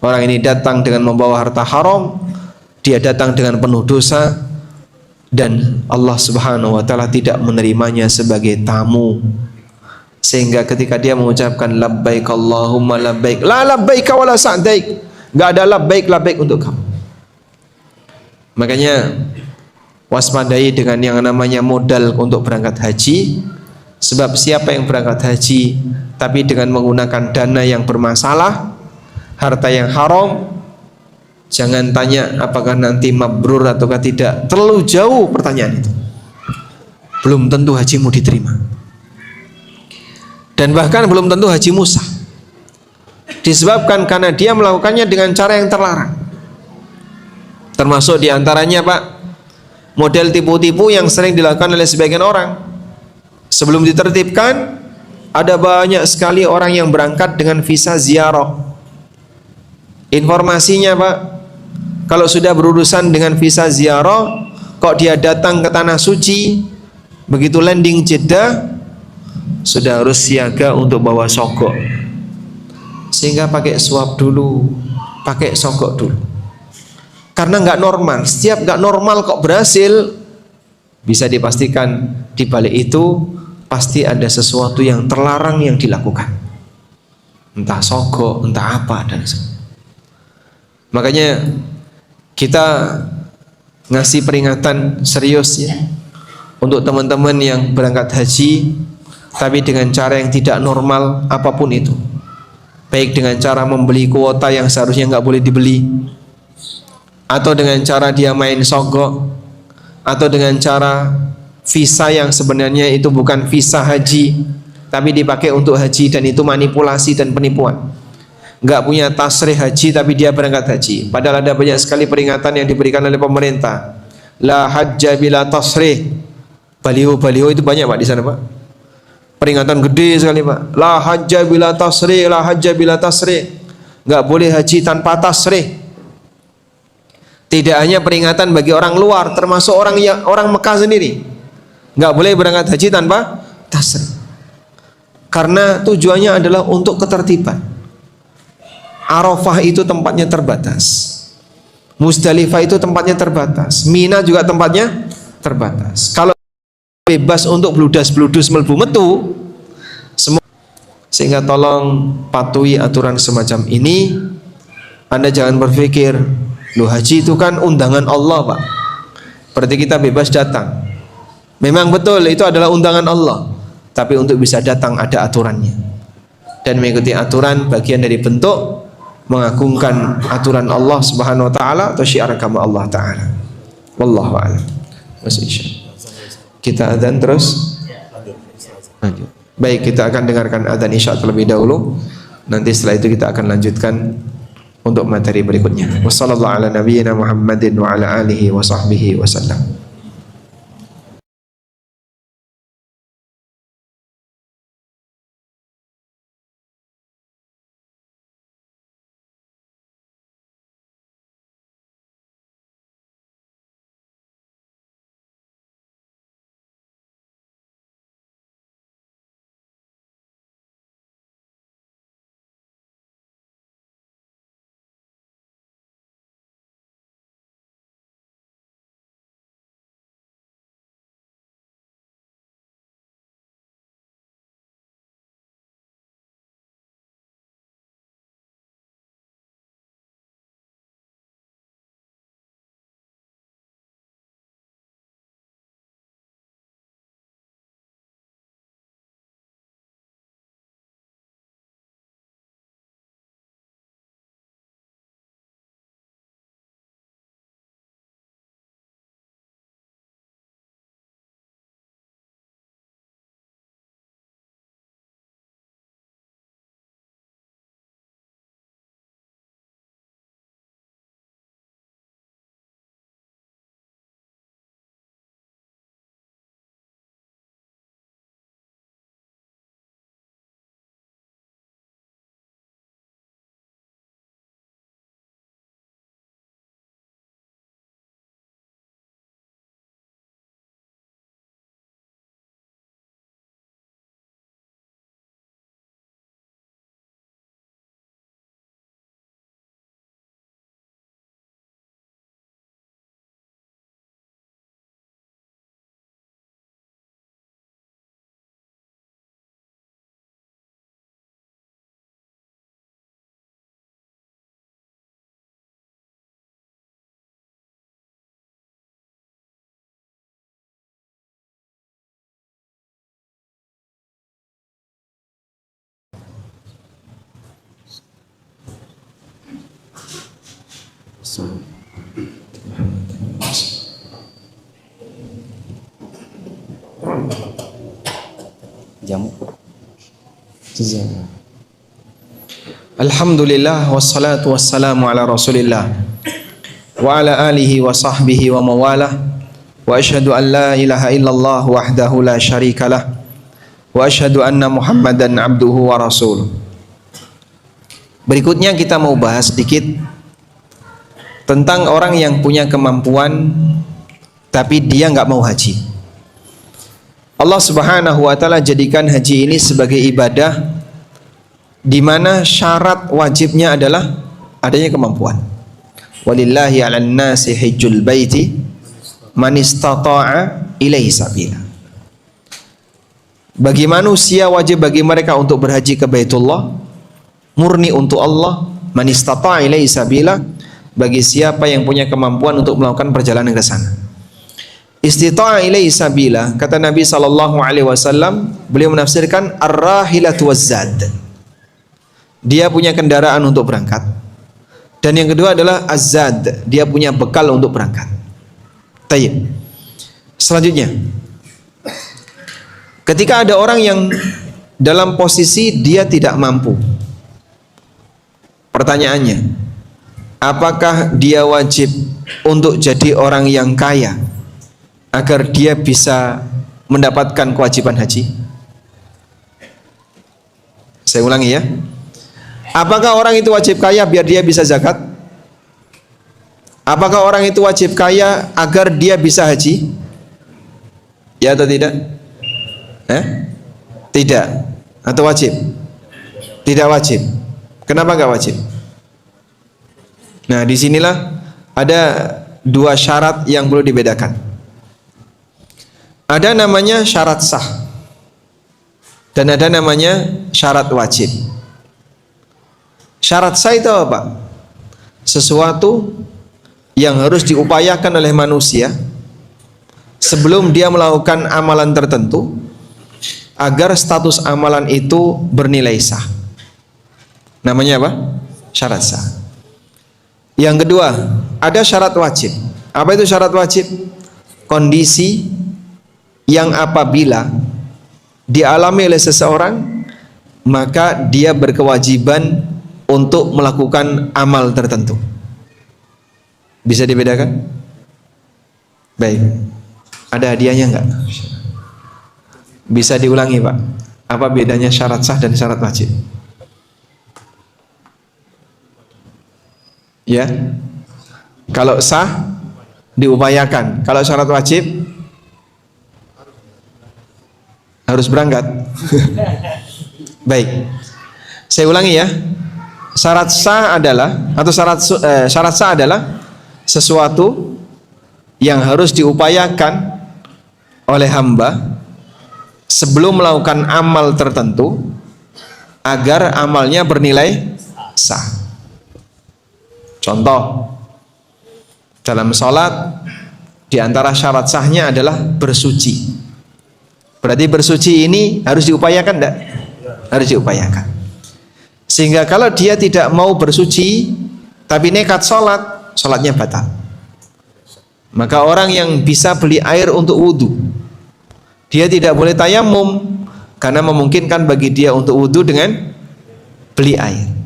Orang ini datang dengan membawa harta haram, dia datang dengan penuh dosa, dan Allah Subhanahu wa taala tidak menerimanya sebagai tamu. Sehingga ketika dia mengucapkan labbaik Allahumma labbaik, la labbaika wala sa'daik, enggak ada labbaik untuk kamu. Makanya waspadai dengan yang namanya modal untuk berangkat haji. Sebab siapa yang berangkat haji tapi dengan menggunakan dana yang bermasalah, harta yang haram, jangan tanya apakah nanti mabrur ataukah tidak. Terlalu jauh pertanyaan itu. Belum tentu hajimu diterima. Dan bahkan belum tentu hajimu sah. Disebabkan karena dia melakukannya dengan cara yang terlarang. Termasuk diantaranya, Pak, model tipu-tipu yang sering dilakukan oleh sebagian orang. Sebelum ditertibkan, ada banyak sekali orang yang berangkat dengan visa ziarah. Informasinya, Pak, kalau sudah berurusan dengan visa ziarah, kok dia datang ke tanah suci, begitu landing Jeddah, sudah harus siaga untuk bawa sogok, sehingga pakai suap dulu, pakai sogok dulu, karena nggak normal. Setiap nggak normal kok berhasil, bisa dipastikan di balik itu pasti ada sesuatu yang terlarang yang dilakukan, entah sogok, entah apa dan sebagainya. Makanya kita ngasih peringatan serius ya untuk teman-teman yang berangkat haji tapi dengan cara yang tidak normal apapun itu, baik dengan cara membeli kuota yang seharusnya nggak boleh dibeli, atau dengan cara dia main sogok, atau dengan cara visa yang sebenarnya itu bukan visa haji tapi dipakai untuk haji, dan itu manipulasi dan penipuan. Nggak punya tasrih haji tapi dia berangkat haji, padahal ada banyak sekali peringatan yang diberikan oleh pemerintah. La hajja bila tasrih, baliho-baliho itu banyak, Pak, di sana, Pak. Peringatan gede sekali, Pak. La hajja bila tasrih, la hajja bila tasrih. Nggak boleh haji tanpa tasrih. Tidak hanya peringatan bagi orang luar, termasuk orang Mekah sendiri. Nggak boleh berangkat haji tanpa tasrih. Karena tujuannya adalah untuk ketertiban. Arafah itu tempatnya terbatas. Musdalifah itu tempatnya terbatas. Mina juga tempatnya terbatas. Kalau bebas untuk bludas-bludus melbu metu semua. Sehingga tolong patuhi aturan semacam ini. Anda jangan berpikir, loh haji itu kan undangan Allah, Pak, berarti kita bebas datang. Memang betul itu adalah undangan Allah, tapi untuk bisa datang ada aturannya, dan mengikuti aturan bagian dari bentuk mengagungkan aturan Allah Subhanahu wa taala atau syiar agama Allah taala. Wallahu a'lam. Kita adzan terus. Lanjut. Baik, kita akan dengarkan adzan isya terlebih dahulu. Nanti setelah itu kita akan lanjutkan untuk materi berikutnya. Wassallallahu ala nabiyyina Muhammadin wa ala alihi wa sahbihi wasallam. Jamu. Alhamdulillah wassalatu wassalamu ala Rasulillah wa ala alihi wa sahbihi wa mawalah wa asyhadu an la ilaha illallah wahdahu la syarikalah wa asyhadu anna Muhammadan abduhu wa rasuluh. Berikutnya kita mau bahas sedikit tentang orang yang punya kemampuan tapi dia nggak mau haji. Allah Subhanahu wa taala jadikan haji ini sebagai ibadah di mana syarat wajibnya adalah adanya kemampuan. Walillahi 'alan nasi hajjul baiti man istata'a ilaihi sabila. Bagi manusia wajib bagi mereka untuk berhaji ke Baitullah murni untuk Allah, man istata'a ilaihi sabila, bagi siapa yang punya kemampuan untuk melakukan perjalanan ke sana. Istita'a ilaihi sabila, kata Nabi sallallahu alaihi wasallam, beliau menafsirkan ar-rahilatu waz-zad. Dia punya kendaraan untuk berangkat. Dan yang kedua adalah az-zad, dia punya bekal untuk berangkat. Tayyib. Selanjutnya, ketika ada orang yang dalam posisi dia tidak mampu, pertanyaannya, apakah dia wajib untuk jadi orang yang kaya agar dia bisa mendapatkan kewajiban haji? Saya ulangi ya. Apakah orang itu wajib kaya biar dia bisa zakat? Apakah orang itu wajib kaya agar dia bisa haji? Ya atau tidak? Tidak. Atau wajib? Tidak wajib. Kenapa nggak wajib? Nah, disinilah ada dua syarat yang perlu dibedakan. Ada namanya syarat sah dan ada namanya syarat wajib. Syarat sah itu apa? Sesuatu yang harus diupayakan oleh manusia sebelum dia melakukan amalan tertentu agar status amalan itu bernilai sah. Namanya apa? Syarat sah. Yang kedua, ada syarat wajib. Apa itu syarat wajib? Kondisi yang apabila dialami oleh seseorang maka dia berkewajiban untuk melakukan amal tertentu. Bisa dibedakan? Baik. Ada hadiahnya enggak? Bisa diulangi, Pak. Apa bedanya syarat sah dan syarat wajib? Ya. Kalau sah diupayakan, kalau syarat wajib harus berangkat. Baik. Saya ulangi ya. Syarat sah adalah atau syarat sah adalah sesuatu yang harus diupayakan oleh hamba sebelum melakukan amal tertentu agar amalnya bernilai sah. Contoh, dalam sholat di antara syarat sahnya adalah bersuci. Berarti bersuci ini harus diupayakan enggak? Harus diupayakan. Sehingga kalau dia tidak mau bersuci tapi nekat sholat, sholatnya batal. Maka orang yang bisa beli air untuk wudhu, dia tidak boleh tayamum karena memungkinkan bagi dia untuk wudhu dengan beli air.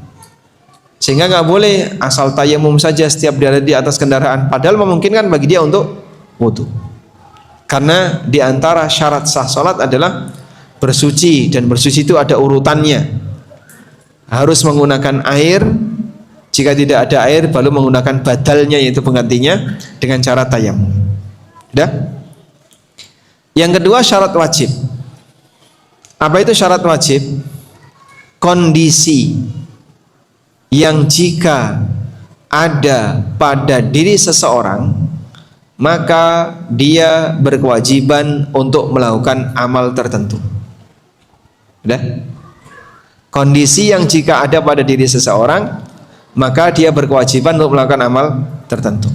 Sehingga nggak boleh asal tayamum saja setiap dia ada di atas kendaraan, padahal memungkinkan bagi dia untuk wudhu. Karena di antara syarat sah sholat adalah bersuci, dan bersuci itu ada urutannya. Harus menggunakan air, jika tidak ada air baru menggunakan badalnya yaitu penggantinya dengan cara tayamum. Sudah? Yang kedua syarat wajib. Apa itu syarat wajib? Kondisi yang jika ada pada diri seseorang maka dia berkewajiban untuk melakukan amal tertentu. Sudah? Kondisi yang jika ada pada diri seseorang maka dia berkewajiban untuk melakukan amal tertentu.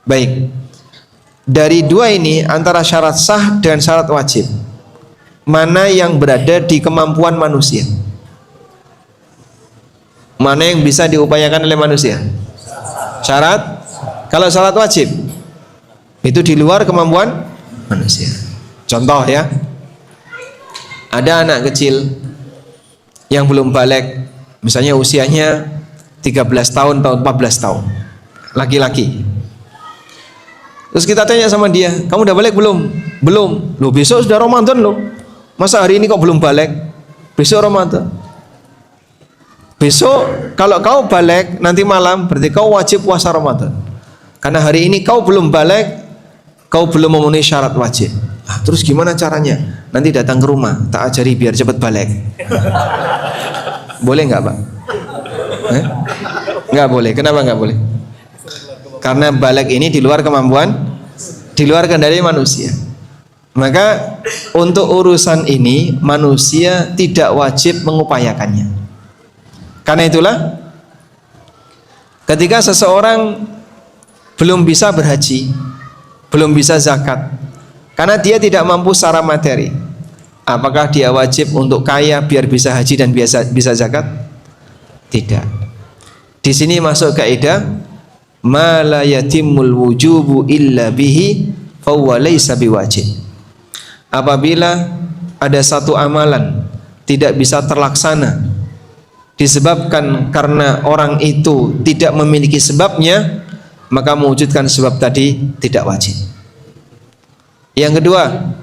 Baik. Dari dua ini antara syarat sah dan syarat wajib, mana yang berada di kemampuan manusia? Mana yang bisa diupayakan oleh manusia? Syarat. Kalau salat wajib itu di luar kemampuan manusia. Contoh ya, ada anak kecil yang belum balik, misalnya usianya 13 tahun atau 14 tahun, laki-laki. Terus kita tanya sama dia, kamu udah balik belum? Belum. Loh, besok sudah Ramadan loh. Masa hari ini kok belum balik? Besok Ramadan. Besok kalau kau balik nanti malam, berarti kau wajib puasa Ramadan. Karena hari ini kau belum balik, kau belum memenuhi syarat wajib. Ah, terus gimana caranya? Nanti datang ke rumah, tak ajari biar cepat balik. Boleh nggak, Pak? Nggak boleh. Kenapa nggak boleh? Karena balik ini di luar kemampuan, di luar kendali manusia. Maka untuk urusan ini manusia tidak wajib mengupayakannya. Karena itulah ketika seseorang belum bisa berhaji, belum bisa zakat, karena dia tidak mampu secara materi, apakah dia wajib untuk kaya biar bisa haji dan bisa zakat? Tidak. Di sini masuk kaidah ma la yatimul wujubu illa bihi fahuwa laysa biwajib. Apabila ada satu amalan tidak bisa terlaksana disebabkan karena orang itu tidak memiliki sebabnya, maka mewujudkan sebab tadi tidak wajib. Yang kedua,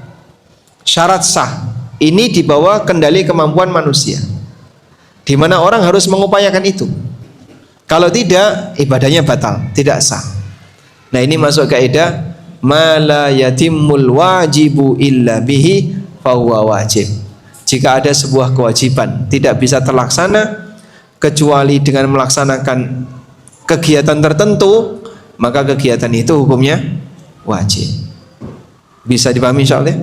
syarat sah. Ini di bawah kendali kemampuan manusia, di mana orang harus mengupayakan itu. Kalau tidak, ibadahnya batal, tidak sah. Nah, ini masuk kaidah ma la yatimul wajibu illa bihi fahuwa wajib. Jika ada sebuah kewajiban tidak bisa terlaksana kecuali dengan melaksanakan kegiatan tertentu, maka kegiatan itu hukumnya wajib. Bisa dipahami insyaallah?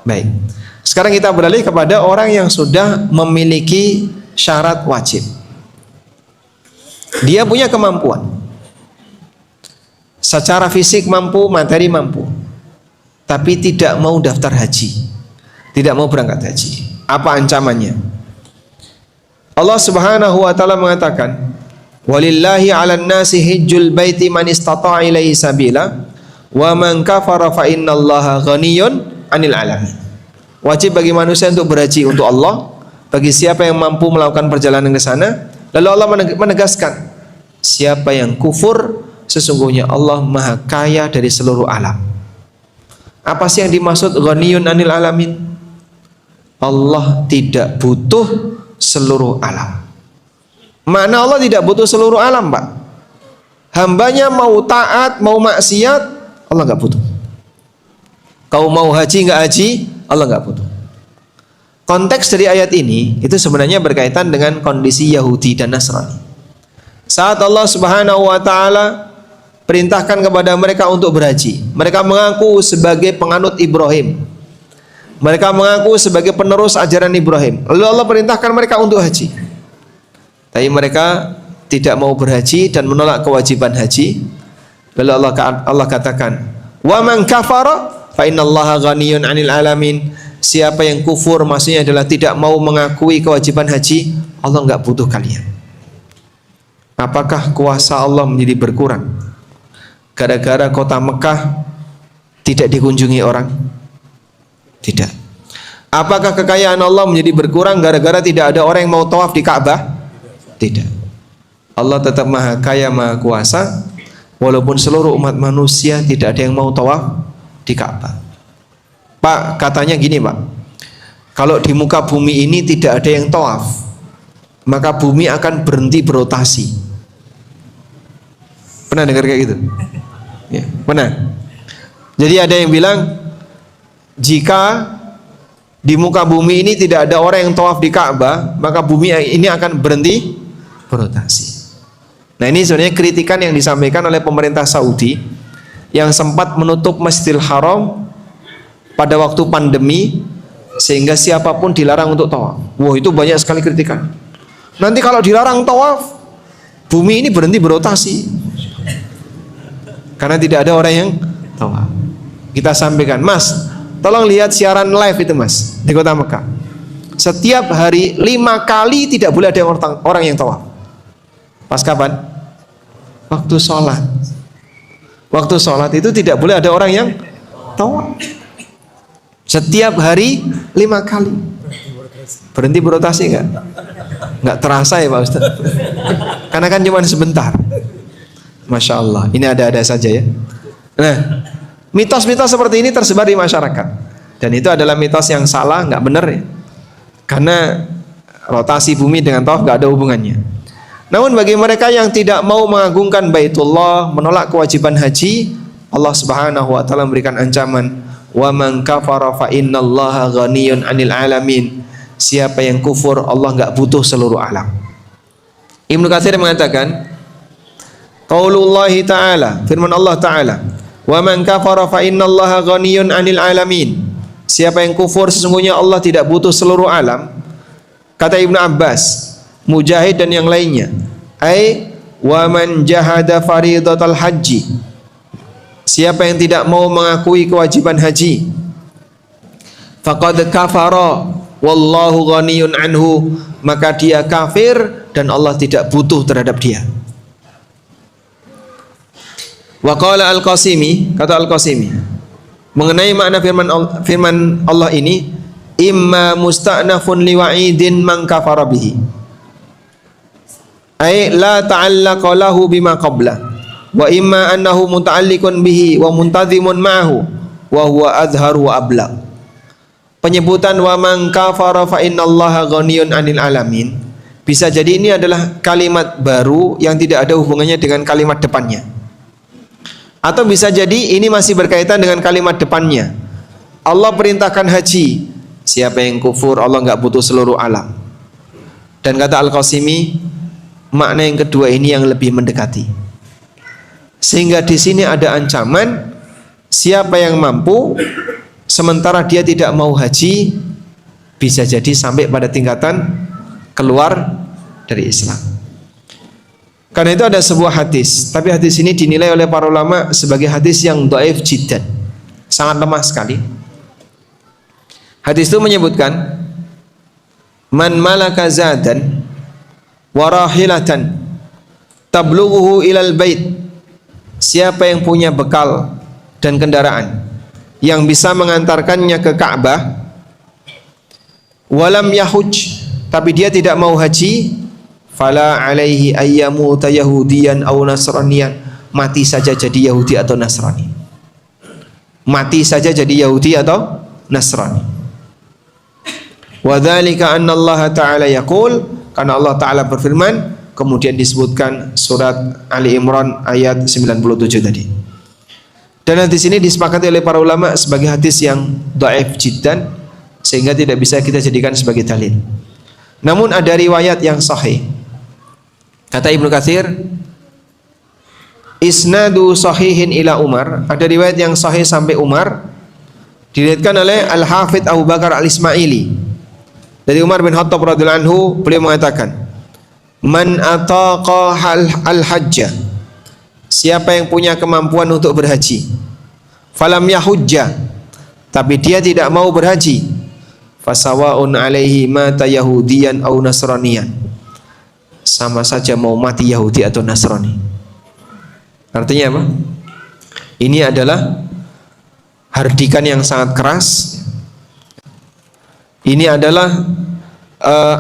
Baik. Sekarang kita beralih kepada orang yang sudah memiliki syarat wajib. Dia punya kemampuan, secara fisik mampu, materi mampu, tapi tidak mau daftar haji, tidak mau berangkat haji. Apa ancamannya? Allah Subhanahu wa taala mengatakan, "Walillahi 'alan nasi hajjul baiti man istata'a ilaihi sabila, wa man kafara fa innallaha ghaniyyun 'anil 'alamin." Wajib bagi manusia untuk berhaji untuk Allah, bagi siapa yang mampu melakukan perjalanan ke sana. Lalu Allah menegaskan, siapa yang kufur, sesungguhnya Allah maha kaya dari seluruh alam. Apa sih yang dimaksud ghaniyun anil alamin? Allah tidak butuh seluruh alam. Mana Allah tidak butuh seluruh alam, Pak? Hambanya mau taat, mau maksiat, Allah nggak butuh. Kau mau haji nggak haji, Allah nggak butuh. Konteks dari ayat ini itu sebenarnya berkaitan dengan kondisi Yahudi dan Nasrani. Saat Allah Subhanahu wa taala perintahkan kepada mereka untuk berhaji, mereka mengaku sebagai penganut Ibrahim. Mereka mengaku sebagai penerus ajaran Ibrahim. Lalu Allah perintahkan mereka untuk haji. Tapi mereka tidak mau berhaji dan menolak kewajiban haji. Lalu Allah katakan, "Wa man kafara fa innallaha ghaniyyun 'anil 'alamin." Siapa yang kufur maksudnya adalah tidak mau mengakui kewajiban haji, Allah enggak butuh kalian. Apakah kuasa Allah menjadi berkurang gara-gara kota Mekah tidak dikunjungi orang? Tidak. Apakah kekayaan Allah menjadi berkurang gara-gara tidak ada orang yang mau tawaf di Ka'bah? Tidak. Allah tetap maha kaya, maha kuasa, walaupun seluruh umat manusia tidak ada yang mau tawaf di Ka'bah. Pak, katanya gini Pak, kalau di muka bumi ini tidak ada yang tawaf, maka bumi akan berhenti berotasi. Pernah dengar kayak gitu? Ya, pernah. Jadi ada yang bilang, jika di muka bumi ini tidak ada orang yang tawaf di Ka'bah, maka bumi ini akan berhenti berotasi. Nah, ini sebenarnya kritikan yang disampaikan oleh pemerintah Saudi yang sempat menutup Masjidil Haram pada waktu pandemi sehingga siapapun dilarang untuk tawaf. Wah, itu banyak sekali kritikan. Nanti kalau dilarang tawaf, bumi ini berhenti berotasi karena tidak ada orang yang tawaf. Kita sampaikan, Mas, tolong lihat siaran live itu Mas di kota Mekah. Setiap hari 5 kali tidak boleh ada orang yang tawaf. Pas kapan? Waktu sholat. Waktu sholat itu tidak boleh ada orang yang tawaf. Setiap hari 5 kali. Berhenti berotasi enggak? Enggak terasa ya Pak Ustaz? Karena kan cuma sebentar. Masya Allah, ini ada-ada saja ya. Nah, mitos-mitos seperti ini tersebar di masyarakat. Dan itu adalah mitos yang salah, enggak benar ya. Karena rotasi bumi dengan tawaf enggak ada hubungannya. Namun bagi mereka yang tidak mau mengagungkan Baitullah, menolak kewajiban haji, Allah Subhanahu wa taala memberikan ancaman, "Wa man kafara fa innallaha ghaniyun 'anil 'alamin." Siapa yang kufur, Allah enggak butuh seluruh alam. Ibnu Katsir mengatakan, qaulullah ta'ala, firman Allah taala, "Wa man kafara fa innallaha ghaniyun 'anil 'alamin." Siapa yang kufur, sesungguhnya Allah tidak butuh seluruh alam. Kata Ibnu Abbas, Mujahid dan yang lainnya, ai wa man jahada faridatal haji, siapa yang tidak mau mengakui kewajiban haji, faqad kafara wallahu ghaniyun anhu, maka dia kafir dan Allah tidak butuh terhadap dia. Wa qala al-Qasimi, kata al-Qasimi mengenai makna firman Allah ini, imma musta'nafun liwa'idin man kafara bihi, ay la ta'allaqa lahu bima qabla, wa imma annahu muta'alliqun bihi wa muntazimun ma'ahu wa huwa azharu wa abla. Penyebutan wa man kafara fa innallaha ghaniyun 'anil alamin bisa jadi ini adalah kalimat baru yang tidak ada hubungannya dengan kalimat depannya, atau bisa jadi ini masih berkaitan dengan kalimat depannya. Allah perintahkan haji, siapa yang kufur Allah enggak butuh seluruh alam. Dan kata Al-Qasimi, makna yang kedua ini yang lebih mendekati. Sehingga di sini ada ancaman, siapa yang mampu sementara dia tidak mau haji, bisa jadi sampai pada tingkatan keluar dari Islam. Karena itu ada sebuah hadis, tapi hadis ini dinilai oleh para ulama sebagai hadis yang dhaif jiddan, sangat lemah sekali. Hadis itu menyebutkan, man malaka zadan warahilatan tablughuhu ilal bait, siapa yang punya bekal dan kendaraan yang bisa mengantarkannya ke Ka'bah, walam yahuj, tapi dia tidak mau haji, fala alaihi ayyamuta yahudiyan aw nasraniyan, mati saja jadi Yahudi atau Nasrani. Mati saja jadi Yahudi atau Nasrani. Wa dzalika anna Allah Ta'ala yaqul, karena Allah Ta'ala berfirman, kemudian disebutkan surat Ali Imran ayat 97 tadi. Dan hadis ini disepakati oleh para ulama sebagai hadis yang dhaif jiddan, sehingga tidak bisa kita jadikan sebagai dalil. Namun ada riwayat yang sahih. Kata Ibnu Katsir, isnadu sahihin ila Umar, ada riwayat yang sahih sampai Umar, diriwayatkan oleh Al-Hafidz Abu Bakar Al-Ismaili. Dari Umar bin Khattab radhiyallahu anhu, beliau mengatakan, man ataqa al-hajja, siapa yang punya kemampuan untuk berhaji, falam yahujja, tapi dia tidak mau berhaji, fasawaun alaihi mata yahudiyan aw nasraniyan, sama saja mau mati Yahudi atau Nasrani. Artinya apa? Ini adalah hardikan yang sangat keras. Ini adalah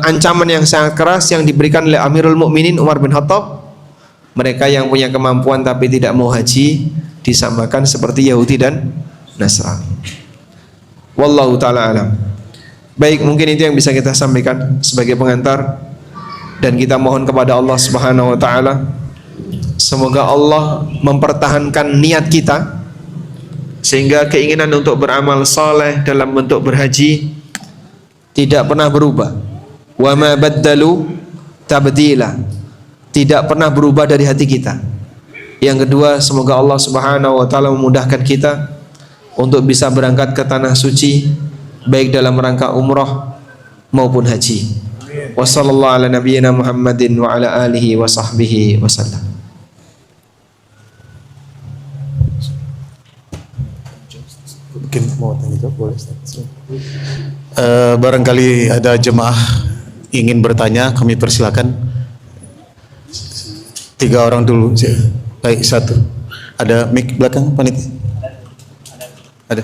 ancaman yang sangat keras yang diberikan oleh Amirul Mukminin Umar bin Khattab. Mereka yang punya kemampuan tapi tidak mau haji disamakan seperti Yahudi dan Nasrani. Wallahu ta'ala alam. Baik, mungkin itu yang bisa kita sampaikan sebagai pengantar, dan kita mohon kepada Allah Subhanahu wa taala semoga Allah mempertahankan niat kita sehingga keinginan untuk beramal saleh dalam bentuk berhaji tidak pernah berubah. Wa ma baddalu tabdila, tidak pernah berubah dari hati kita. Yang kedua, semoga Allah Subhanahu wa taala memudahkan kita untuk bisa berangkat ke tanah suci baik dalam rangka umrah maupun haji. Wassallallahu ala nabiyyina Muhammadin wa ala alihi wa sahbihi wasallam. Mungkin mau tanya jawab boleh Ustaz? Barangkali ada jemaah ingin bertanya, kami persilakan. 3 orang dulu. Baik, 1. Ada mic belakang panitia? Ada.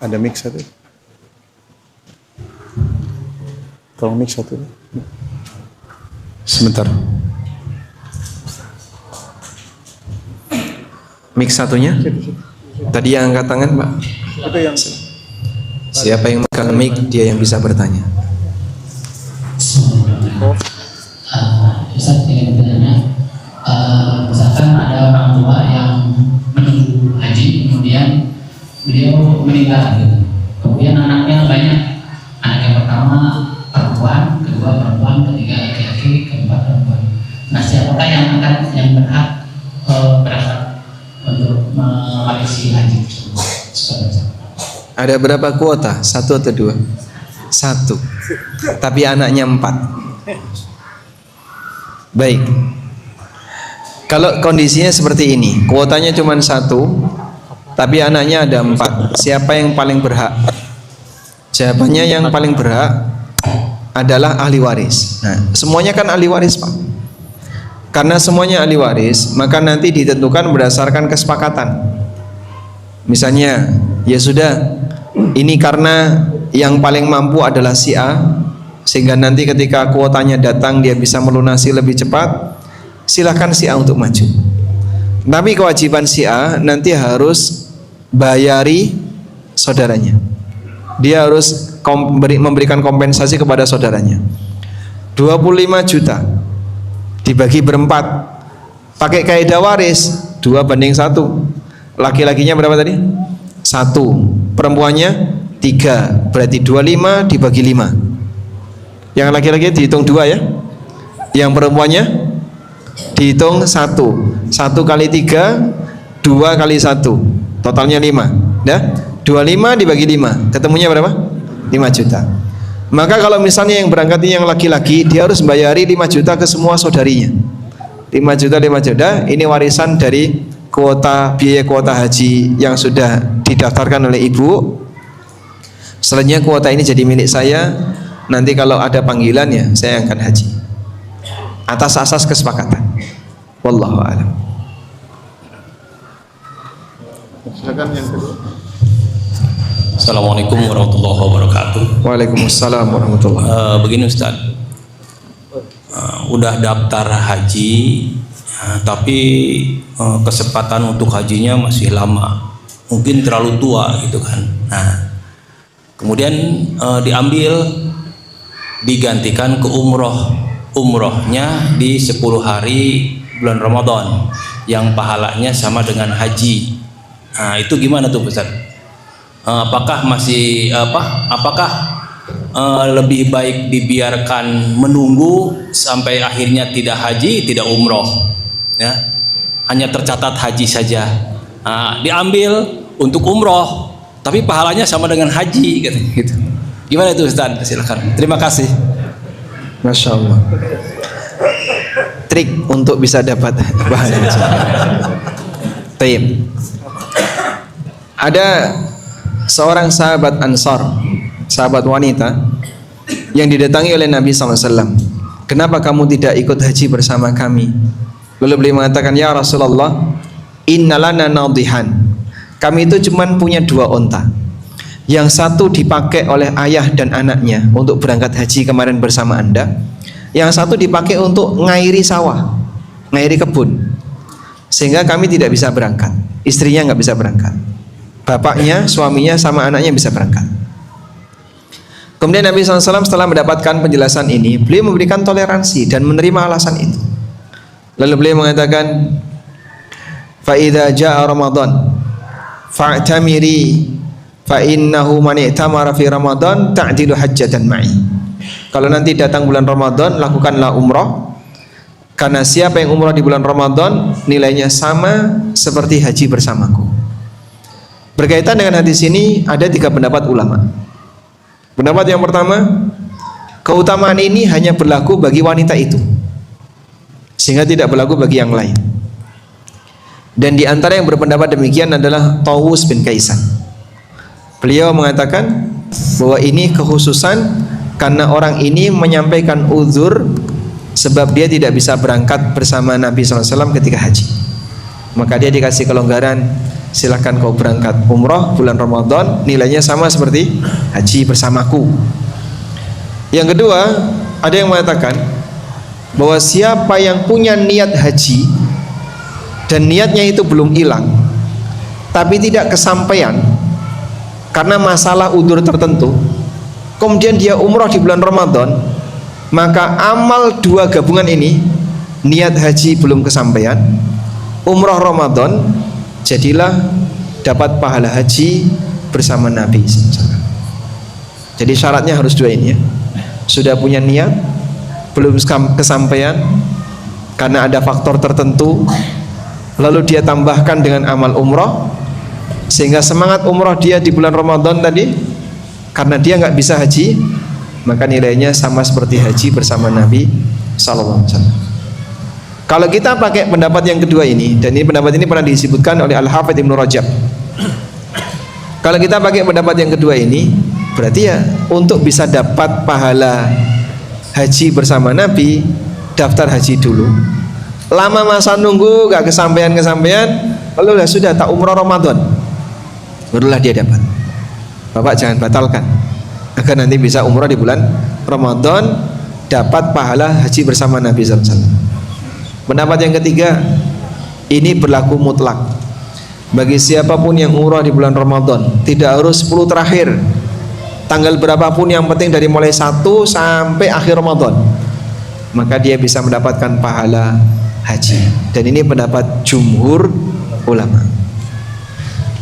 Ada mic 1. Tolong mic 1. Sebentar. Mic satunya? Tadi yang angkat tangan, Pak. Itu yang Siapa yang megang mic, dia yang bisa bertanya. Ustaz ingin bertanya, misalkan ada orang tua yang menunggu haji, kemudian beliau meninggal gitu. Kemudian anaknya banyak, anak yang pertama perempuan, kedua perempuan, ketiga laki-laki, keempat perempuan. Nah, siapakah yang berhak berangkat untuk mewarisi haji tersebut? Ada berapa kuota? 1 atau 2? 1. Tapi anaknya 4. Baik. Kalau kondisinya seperti ini, kuotanya cuma 1, tapi anaknya ada 4. Siapa yang paling berhak? Jawabannya yang paling berhak adalah ahli waris. Nah, semuanya kan ahli waris, Pak. Karena semuanya ahli waris, maka nanti ditentukan berdasarkan kesepakatan. Misalnya, ya sudah, ini karena yang paling mampu adalah si A, sehingga nanti ketika kuotanya datang dia bisa melunasi lebih cepat, silahkan si A untuk maju. Tapi kewajiban si A nanti harus bayari saudaranya. Dia harus memberikan kompensasi kepada saudaranya. 25 juta dibagi berempat, pakai kaidah waris 2:1. Laki-lakinya berapa tadi? 1, perempuannya 3, berarti 25 dibagi 5. Yang laki-laki dihitung 2 ya, yang perempuannya dihitung 1. 1 kali 3, 2 kali 1, totalnya 5 ya. 25 dibagi 5, ketemunya berapa? 5 juta. Maka kalau misalnya yang berangkat ini yang laki-laki, dia harus bayari 5 juta ke semua saudarinya. 5 juta, 5 juta, ini warisan dari kuota, biaya kuota haji yang sudah didaftarkan oleh ibu. Selanjutnya kuota ini jadi milik saya. Nanti kalau ada panggilan ya saya akan haji atas asas kesepakatan. Wallahu a'lam. Silakan yang kedua. Assalamualaikum warahmatullahi wabarakatuh. Waalaikumsalam warahmatullahi wabarakatuh. Begini Ustaz, udah daftar haji, tapi kesempatan untuk hajinya masih lama, mungkin terlalu tua gitu kan. Nah, kemudian diambil, digantikan ke umrohnya di 10 hari bulan Ramadan yang pahalanya sama dengan haji. Nah, itu gimana tuh Ustaz? Apakah masih apakah lebih baik dibiarkan menunggu sampai akhirnya tidak haji, tidak umroh ya, hanya tercatat haji saja, diambil untuk umroh tapi pahalanya sama dengan haji gitu. Gimana itu Ustaz? Silakan. Terima kasih. Masya Allah. Trik untuk bisa dapat pahala. Taib. Ada seorang sahabat Ansar, sahabat wanita yang didatangi oleh Nabi SAW. Kenapa kamu tidak ikut haji bersama kami? Lalu beliau mengatakan, ya Rasulullah, innalana nadihan. Kami itu cuma punya 2 onta. Yang satu dipakai oleh ayah dan anaknya untuk berangkat haji kemarin bersama Anda. Yang satu dipakai untuk ngairi sawah, ngairi kebun. Sehingga kami tidak bisa berangkat. Istrinya nggak bisa berangkat. Bapaknya, suaminya, sama anaknya bisa berangkat. Kemudian Nabi SAW setelah mendapatkan penjelasan ini, beliau memberikan toleransi dan menerima alasan itu. Lalu beliau mengatakan, fa idza jaa Ramadan fa'tamiri fa innahu man i'tamara fi Ramadan ta'dilu hajjatan ma'i. Kalau nanti datang bulan Ramadan, lakukanlah umrah, karena siapa yang umrah di bulan Ramadan nilainya sama seperti haji bersamaku. Berkaitan dengan hadis ini ada 3 pendapat ulama. Pendapat yang pertama, keutamaan ini hanya berlaku bagi wanita itu, sehingga tidak berlaku bagi yang lain. Dan di antara yang berpendapat demikian adalah Tawus bin Kaisan. Beliau mengatakan bahwa ini kekhususan karena orang ini menyampaikan uzur sebab dia tidak bisa berangkat bersama Nabi SAW ketika haji. Maka dia dikasih kelonggaran, silahkan kau berangkat umroh bulan Ramadan, nilainya sama seperti haji bersamaku. Yang kedua, ada yang mengatakan bahwa siapa yang punya niat haji dan niatnya itu belum hilang, tapi tidak kesampaian karena masalah udzur tertentu, kemudian dia umroh di bulan Ramadan, maka amal dua gabungan ini, niat haji belum kesampaian, umroh Ramadan, jadilah dapat pahala haji bersama Nabi SAW. Jadi syaratnya harus dua ini ya. Sudah punya niat, belum kesampaian karena ada faktor tertentu, lalu dia tambahkan dengan amal umroh, sehingga semangat umroh dia di bulan Ramadan tadi, karena dia nggak bisa haji, maka nilainya sama seperti haji bersama Nabi SAW. Kalau kita pakai pendapat yang kedua ini, dan ini pendapat ini pernah disebutkan oleh Al-Hafidz Ibnu Rajab, kalau kita pakai pendapat yang kedua ini, berarti ya untuk bisa dapat pahala haji bersama Nabi, daftar haji dulu. Lama masa nunggu gak kesampaian, lalu sudah tak umroh Ramadan, barulah dia dapat. Bapak jangan batalkan, agar nanti bisa umroh di bulan Ramadan, dapat pahala haji bersama Nabi SAW. Pendapat yang ketiga, ini berlaku mutlak bagi siapapun yang umroh di bulan Ramadan, tidak harus 10 terakhir, tanggal berapapun yang penting dari mulai 1 sampai akhir Ramadan, maka dia bisa mendapatkan pahala haji. Dan ini pendapat jumhur ulama.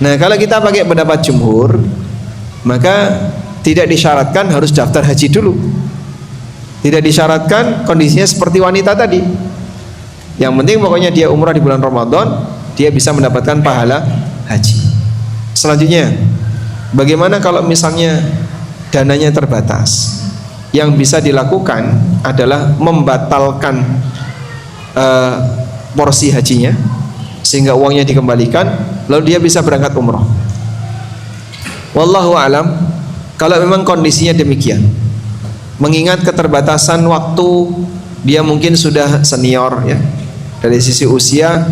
Nah, kalau kita pakai pendapat jumhur, maka tidak disyaratkan harus daftar haji dulu, tidak disyaratkan kondisinya seperti wanita tadi. Yang penting pokoknya dia umrah di bulan Ramadan, dia bisa mendapatkan pahala haji. Selanjutnya, bagaimana kalau misalnya dananya terbatas? Yang bisa dilakukan adalah membatalkan porsi hajinya, sehingga uangnya dikembalikan, lalu dia bisa berangkat umroh. Wallahu alam, kalau memang kondisinya demikian, mengingat keterbatasan waktu, dia mungkin sudah senior ya, dari sisi usia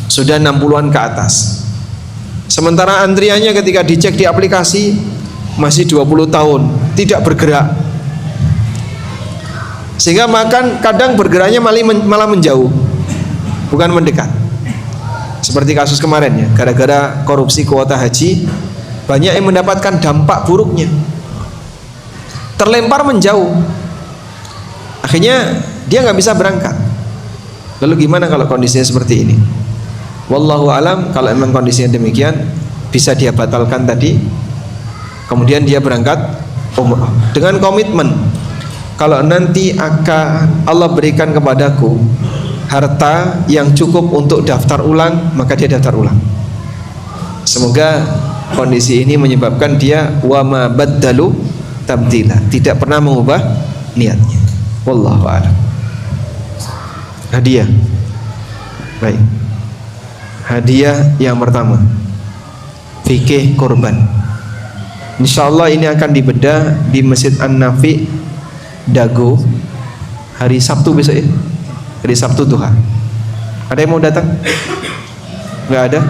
sudah 60-an ke atas, sementara antriannya ketika dicek di aplikasi masih 20 tahun tidak bergerak, sehingga makan kadang bergeraknya malah menjauh, bukan mendekat. Seperti kasus kemarin ya, gara-gara korupsi kuota haji, banyak yang mendapatkan dampak buruknya, terlempar menjauh, akhirnya dia nggak bisa berangkat. Lalu gimana kalau kondisinya seperti ini? Wallahu alam, kalau memang kondisinya demikian, bisa dia batalkan tadi, kemudian dia berangkat umrah dengan komitmen, kalau nanti akan Allah berikan kepadaku harta yang cukup untuk daftar ulang, maka dia daftar ulang. Semoga kondisi ini menyebabkan dia wa ma baddalu tabdila, tidak pernah mengubah niatnya. Wallahu a'lam. Hadiah. Baik. Hadiah yang pertama, fikih kurban. Insyaallah ini akan dibedah di Masjid An-Nafi Dago hari Sabtu besok ya. Hari Sabtu duha. Ada yang mau datang? Enggak ada?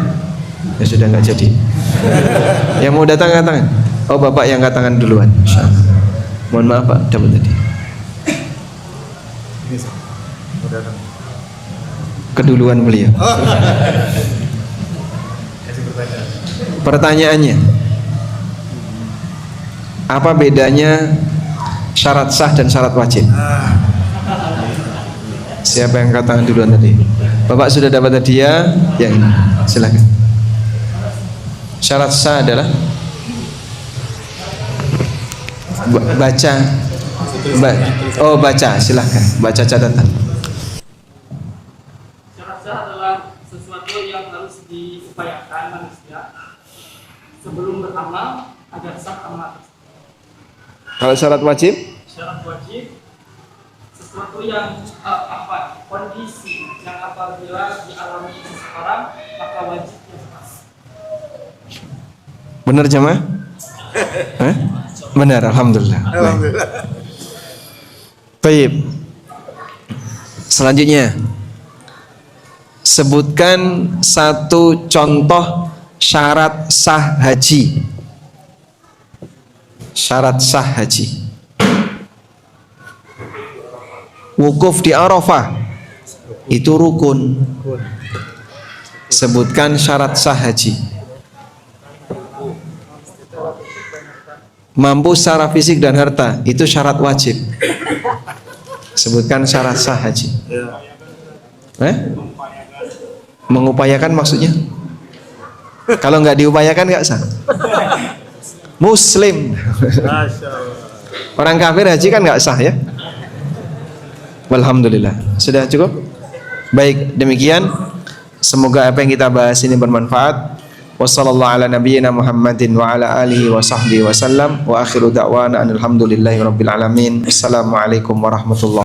Ya sudah, enggak jadi. Yang mau datang angkat tangan. Oh, Bapak yang angkat tangan duluan. Insyaallah. Mohon maaf Pak, dapat tadi. Keduluan beliau. Pertanyaannya, apa bedanya syarat sah dan syarat wajib? Siapa yang angkat tangan duluan tadi? Bapak sudah dapat hadiah? Ya ini, silakan. Syarat sah adalah baca. Baca, silahkan baca catatan. Syarat sah adalah sesuatu yang harus diupayakan manusia sebelum beramal agar sah amal. Kalau syarat wajib? Syarat wajib sesuatu yang kondisi yang apabila dialami seseorang maka wajibnya sah. Benar jemaah? Benar, alhamdulillah. Baik. Selanjutnya, sebutkan satu contoh syarat sah haji. Syarat sah haji. Wukuf di Arafah itu rukun. Sebutkan syarat sah haji. Mampu secara fisik dan harta itu syarat wajib. Sebutkan syarat sah haji. Mengupayakan maksudnya? Kalau nggak diupayakan nggak sah. Muslim. Orang kafir haji kan nggak sah ya. Alhamdulillah. Sudah cukup? Baik, demikian. Semoga apa yang kita bahas ini bermanfaat. Wassallallahu ala nabiyyina Muhammadin wa ala alihi wa sahbihi wa sallam. Wa akhiru da'wana alhamdulillahi rabbil alamin. Assalamualaikum warahmatullahi